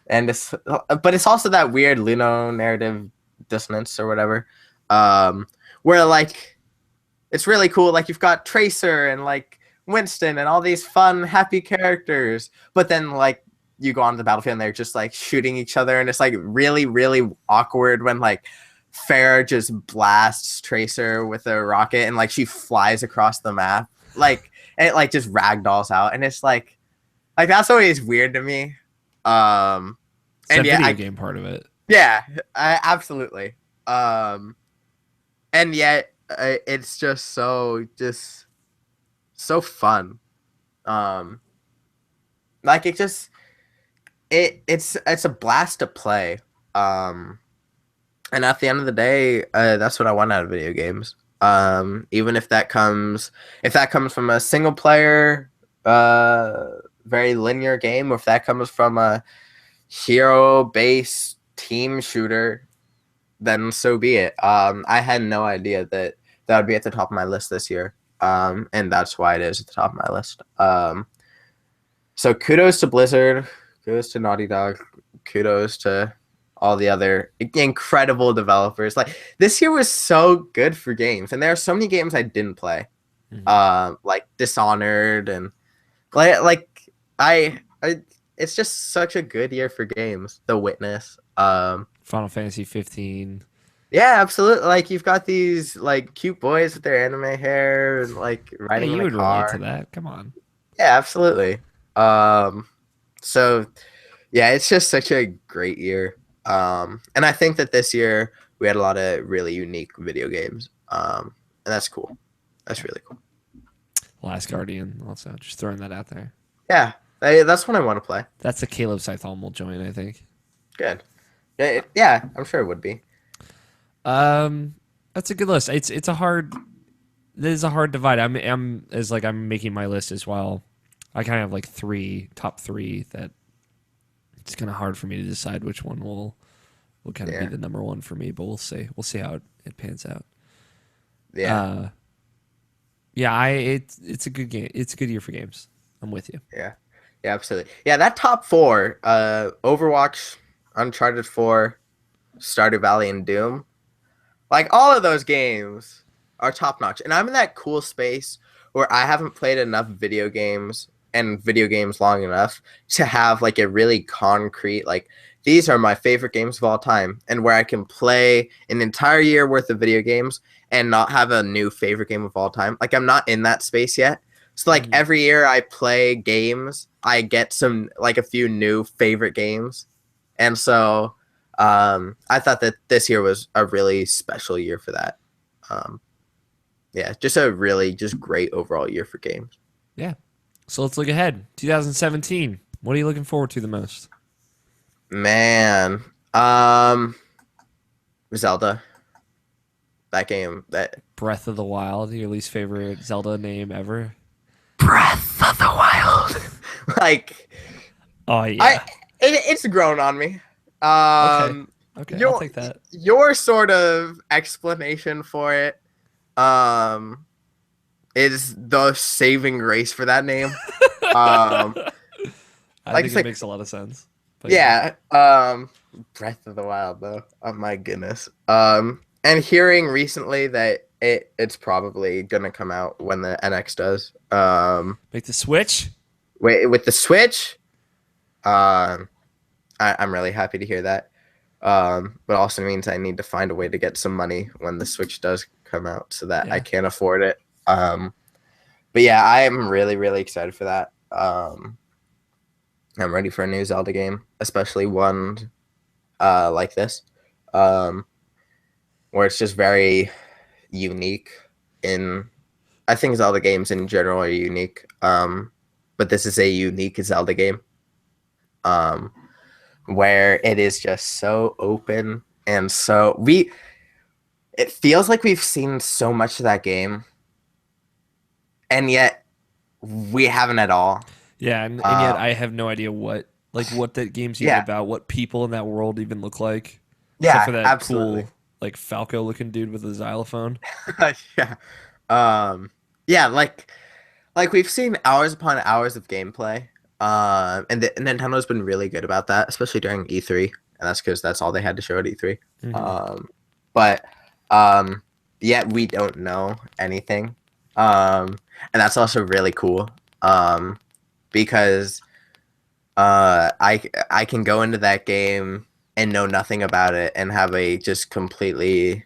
And but it's also that weird Luno narrative dissonance or whatever. Where, like, it's really cool. Like, you've got Tracer and, like, Winston and all these fun, happy characters. But then, like, you go on the battlefield and they're just, like, shooting each other. And it's, like, really, really awkward when, like, Farah just blasts Tracer with a rocket and, like, she flies across the map. Like, and it like just ragdolls out, and it's like that's always weird to me. Um, It's and that yeah, video game part of it. yeah, absolutely. And yet it's just so fun. Um, like it's a blast to play. Um, and at the end of the day, that's what I want out of video games. Even if that comes from a single player, very linear game, or if that comes from a hero based team shooter, then so be it. I had no idea that that would be at the top of my list this year. And that's why it is at the top of my list. So kudos to Blizzard, kudos to Naughty Dog, kudos to all the other incredible developers. Like this year was so good for games, and there are so many games I didn't play, like Dishonored and I it's just such a good year for games. The Witness, Final Fantasy 15. yeah, absolutely. Like you've got these like cute boys with their anime hair and like Yeah, riding in you a would relate to car. that. Come on. Yeah, absolutely. Um, so yeah, it's just such a great year. And I think that this year we had a lot of really unique video games. And that's cool. That's really cool. Last Guardian, also. Just throwing that out there. Yeah, that's what I want to play. That's a Caleb Cajthauml joint, I think. Good. Yeah, I'm sure it would be. That's a good list. It's a hard. This is a hard divide. I'm making my list as well. I kind of have like top three that it's kind of hard for me to decide which one will kind of be Yeah. the number one for me. But we'll see. We'll see how it pans out. Yeah. Yeah. It's a good game. It's a good year for games. I'm with you. Yeah. Yeah, absolutely. Yeah, that top four, Overwatch, Uncharted 4, Stardew Valley, and Doom. Like all of those games are top notch. And I'm in that cool space where I haven't played enough video games and video games long enough to have like a really concrete like these are my favorite games of all time, and where I can play an entire year worth of video games and not have a new favorite game of all time. Like I'm not in that space yet. So like every year I play games, I get some like a few new favorite games. And so I thought that this year was a really special year for that. Um, yeah, just a really just great overall year for games. Yeah. So let's look ahead. 2017. What are you looking forward to the most? Man, Zelda. That game, that Breath of the Wild, your least favorite Zelda name ever? Breath of the Wild. like Oh yeah. it's grown on me. Okay. Um, Okay, your I'll take that. your sort of explanation for it, is the saving grace for that name. Um, I like think it's it like makes a lot of sense. But yeah, Breath of the Wild though. Oh my goodness. And hearing recently that it's probably gonna come out when the NX does. Make the switch. Wait, with the Switch. I'm really happy to hear that. But also means I need to find a way to get some money when the Switch does come out, so that I Yeah. can afford it. But yeah, I am really, really excited for that. I'm ready for a new Zelda game, especially one like this, where it's just very unique. I think Zelda games in general are unique, but this is a unique Zelda game, where it is just so open and it feels like we've seen so much of that game, and yet we haven't at all. Yeah, and yet Um, I have no idea what that game's even yeah, about, what people in that world even look like, except for yeah, that absolutely. cool like Falco looking dude with a xylophone. yeah. Um, yeah, like we've seen hours upon hours of gameplay. And Nintendo's been really good about that, especially during E3, and that's because that's all they had to show at E3. Hmm. But um, yet we don't know anything. And that's also really cool. Because I can go into that game and know nothing about it and have a just completely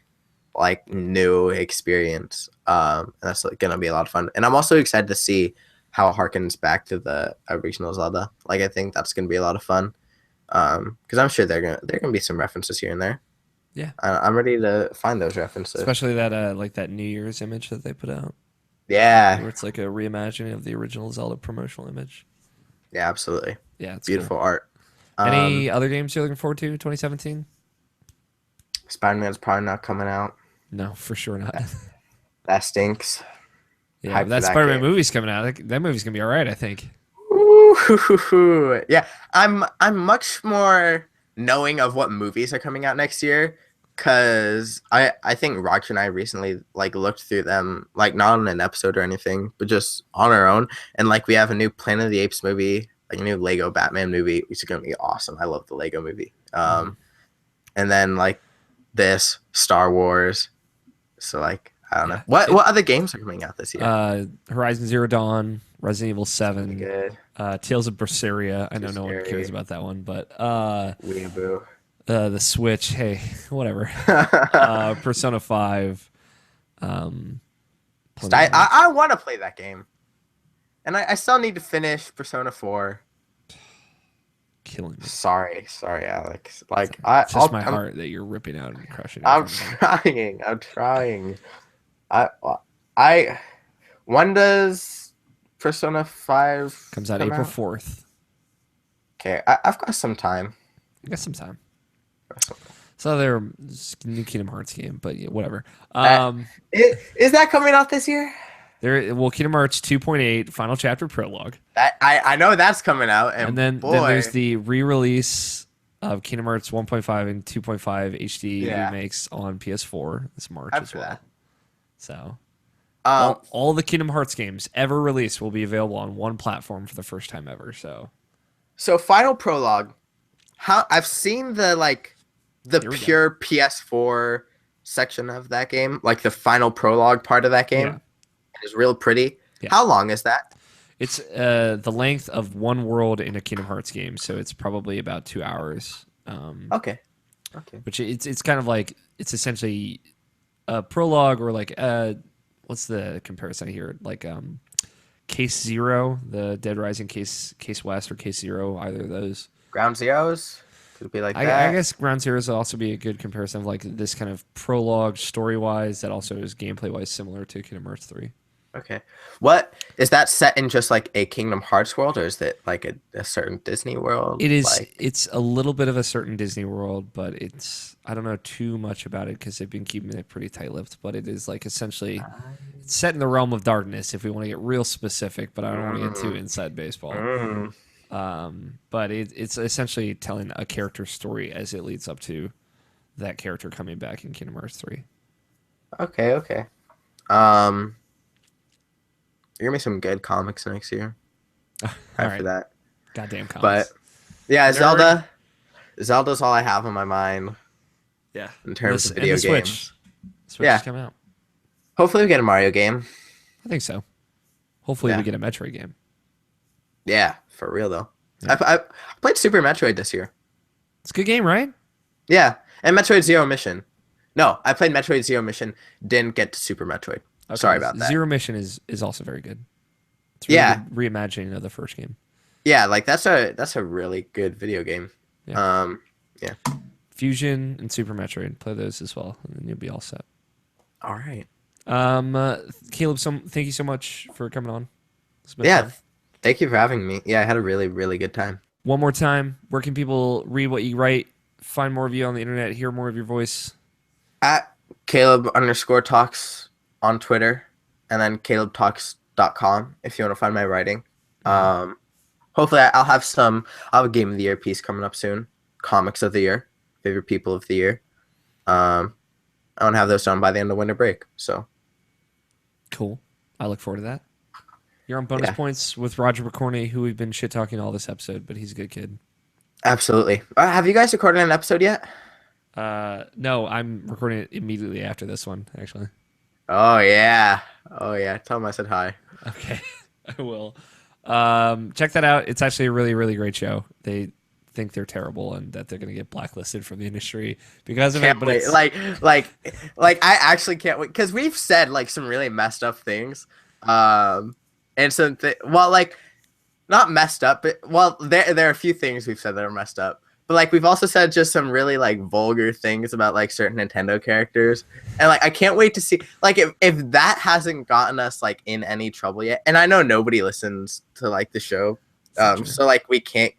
like new experience. And that's like, gonna be a lot of fun. And I'm also excited to see how it harkens back to the original Zelda. Like I think that's gonna be a lot of fun. Because I'm sure there gonna be some references here and there. Yeah, I'm ready to find those references. especially that like that New Year's image that they put out, Yeah, where it's like a reimagining of the original Zelda promotional image. yeah, absolutely. Yeah, it's cool. Beautiful art. Any other games you're looking forward to 2017? Spider-Man's probably not coming out. No, for sure not. That stinks. Yeah, but Hype for that that Spider-Man game. movie's coming out. That movie's gonna be all right, I think. Ooh, yeah, I'm much more knowing of what movies are coming out next year because I think Roger and I recently like looked through them, like not on an episode or anything, but just on our own, and like we have a new Planet of the Apes movie, like a new Lego Batman movie, which is gonna be awesome. I love the Lego movie. Mhm. And then like this Star Wars. So like I don't know Yeah. what other games are coming out this year. Horizon Zero Dawn, Resident Evil It's gonna be 7, good. Tales of Berseria. I Too know no one cares scary. about that one, but Weeaboo. the Switch. Hey, whatever. Persona 5. Plenty of games. I want to play that game, and I still need to finish Persona 4. Killing me. Sorry, Alex. Like It's just my I'm heart that you're ripping out and crushing. I'm trying. I'm trying. I I when does Persona 5 Comes out come April out? 4th. Okay, I've got some time. I got some time. So they're new Kingdom Hearts game, but yeah, whatever. Uh, is that coming out this year? Kingdom Hearts 2.8 Final Chapter Prologue, That I know that's coming out, and and then there's boy, the re-release of Kingdom Hearts 1.5 and 2.5 HD yeah, remakes on PS4 this March hype as for well. that. So Um, all the Kingdom Hearts games ever released will be available on one platform for the first time ever. So so Final Prologue, how I've seen the here we go. pure PS4 section of that game, like the Final Prologue part of that Yeah, game, is real pretty. yeah. How long is that? It's the length of one world in a Kingdom Hearts game, so it's probably about 2 hours. Okay, okay. Which it's kind of like it's essentially a prologue or like what's the comparison here? Like Case Zero, the Dead Rising Case West or Case Zero, either of those. Ground Zeroes could be like I that. guess Ground Zeroes will also be a good comparison of like this kind of prologue story wise that also is gameplay wise similar to Kingdom Hearts 3. Okay, what is that set in? Just like a Kingdom Hearts world, or is it like a certain Disney world? It is. Like, It's a little bit of a certain Disney World, but it's. I don't know too much about it because they've been keeping it pretty tight-lipped. But it is like essentially it's set in the realm of darkness. If we want to get real specific, but I don't want to get too inside baseball. mm, But it's essentially telling a character's story as it leads up to that character coming back in Kingdom Hearts 3. okay, okay. Um, you're gonna be some good comics next year. All Hype right, for that. goddamn comics. But yeah, Nerd. Zelda's all I have on my mind Yeah, in terms of and video the Switch. games. Switch Yeah. is coming out. Hopefully we get a Mario game. I think so. Hopefully Yeah. we get a Metroid game. Yeah, for real though. Yeah. I played Super Metroid this year. It's a good game, right? Yeah, and Metroid Zero Mission. No, I played Metroid Zero Mission. Didn't get to Super Metroid. Okay, Sorry about that. Zero Mission is also very good. It's really Yeah, good reimagining of the first game. yeah, like that's a really good video game. Yeah. Yeah. Fusion and Super Metroid, play those as well, and then you'll be all set. All right. Caleb, thank you so much for coming on. It's been Yeah. fun. Thank you for having me. Yeah, I had a really, really good time. One more time, where can people read what you write, find more of you on the internet, hear more of your voice? At Caleb_talks on Twitter, and then CalebTalks.com if you want to find my writing. Hopefully I'll have a Game of the Year piece coming up soon. Comics of the Year, favorite people of the year. I want to have those done by the end of winter break. So Cool. I look forward to that. You're on bonus Yeah. points with Roger McCorney, who we've been shit talking all this episode, but he's a good kid. absolutely. Have you guys recorded an episode yet? No, I'm recording it immediately after this one, actually. Oh yeah. Oh yeah. Tell them I said hi. Okay, I will. Check that out. It's actually a really, really great show. They think they're terrible and that they're going to get blacklisted from the industry because of it. Can't But wait. it's Like I actually can't wait because we've said like some really messed up things. And some well, like not messed up, but well, there are a few things we've said that are messed up. But like we've also said just some really like vulgar things about like certain Nintendo characters. And like I can't wait to see like if that hasn't gotten us like in any trouble yet. And I know nobody listens to like the show. So like we can't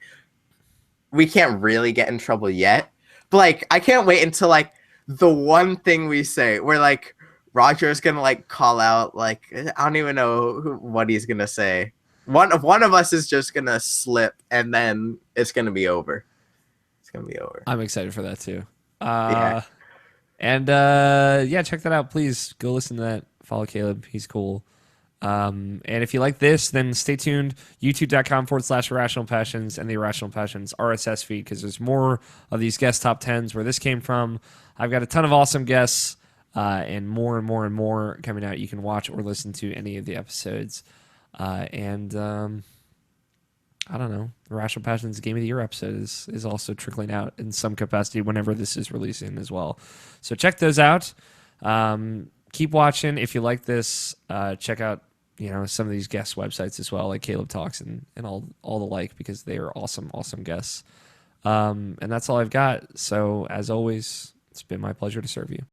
really get in trouble yet. But like I can't wait until like the one thing we say where like Roger's gonna like call out like I don't even know what he's gonna say. One of us is just gonna slip and then it's gonna be over. It's gonna be over. I'm excited for that too. Yeah. And yeah, check that out. Please go listen to that. Follow Caleb. He's cool. And if you like this, then stay tuned. YouTube.com/Irrational Passions and the Irrational Passions RSS feed because there's more of these guest top 10s where this came from. I've got a ton of awesome guests and more and more and more coming out. You can watch or listen to any of the episodes. And I don't know. Irrational Passions Game of the Year episode is also trickling out in some capacity whenever this is releasing as well. So check those out. Keep watching. If you like this, check out some of these guest websites as well, like Caleb Talks and all the like, because they are awesome guests. And that's all I've got. So as always, it's been my pleasure to serve you.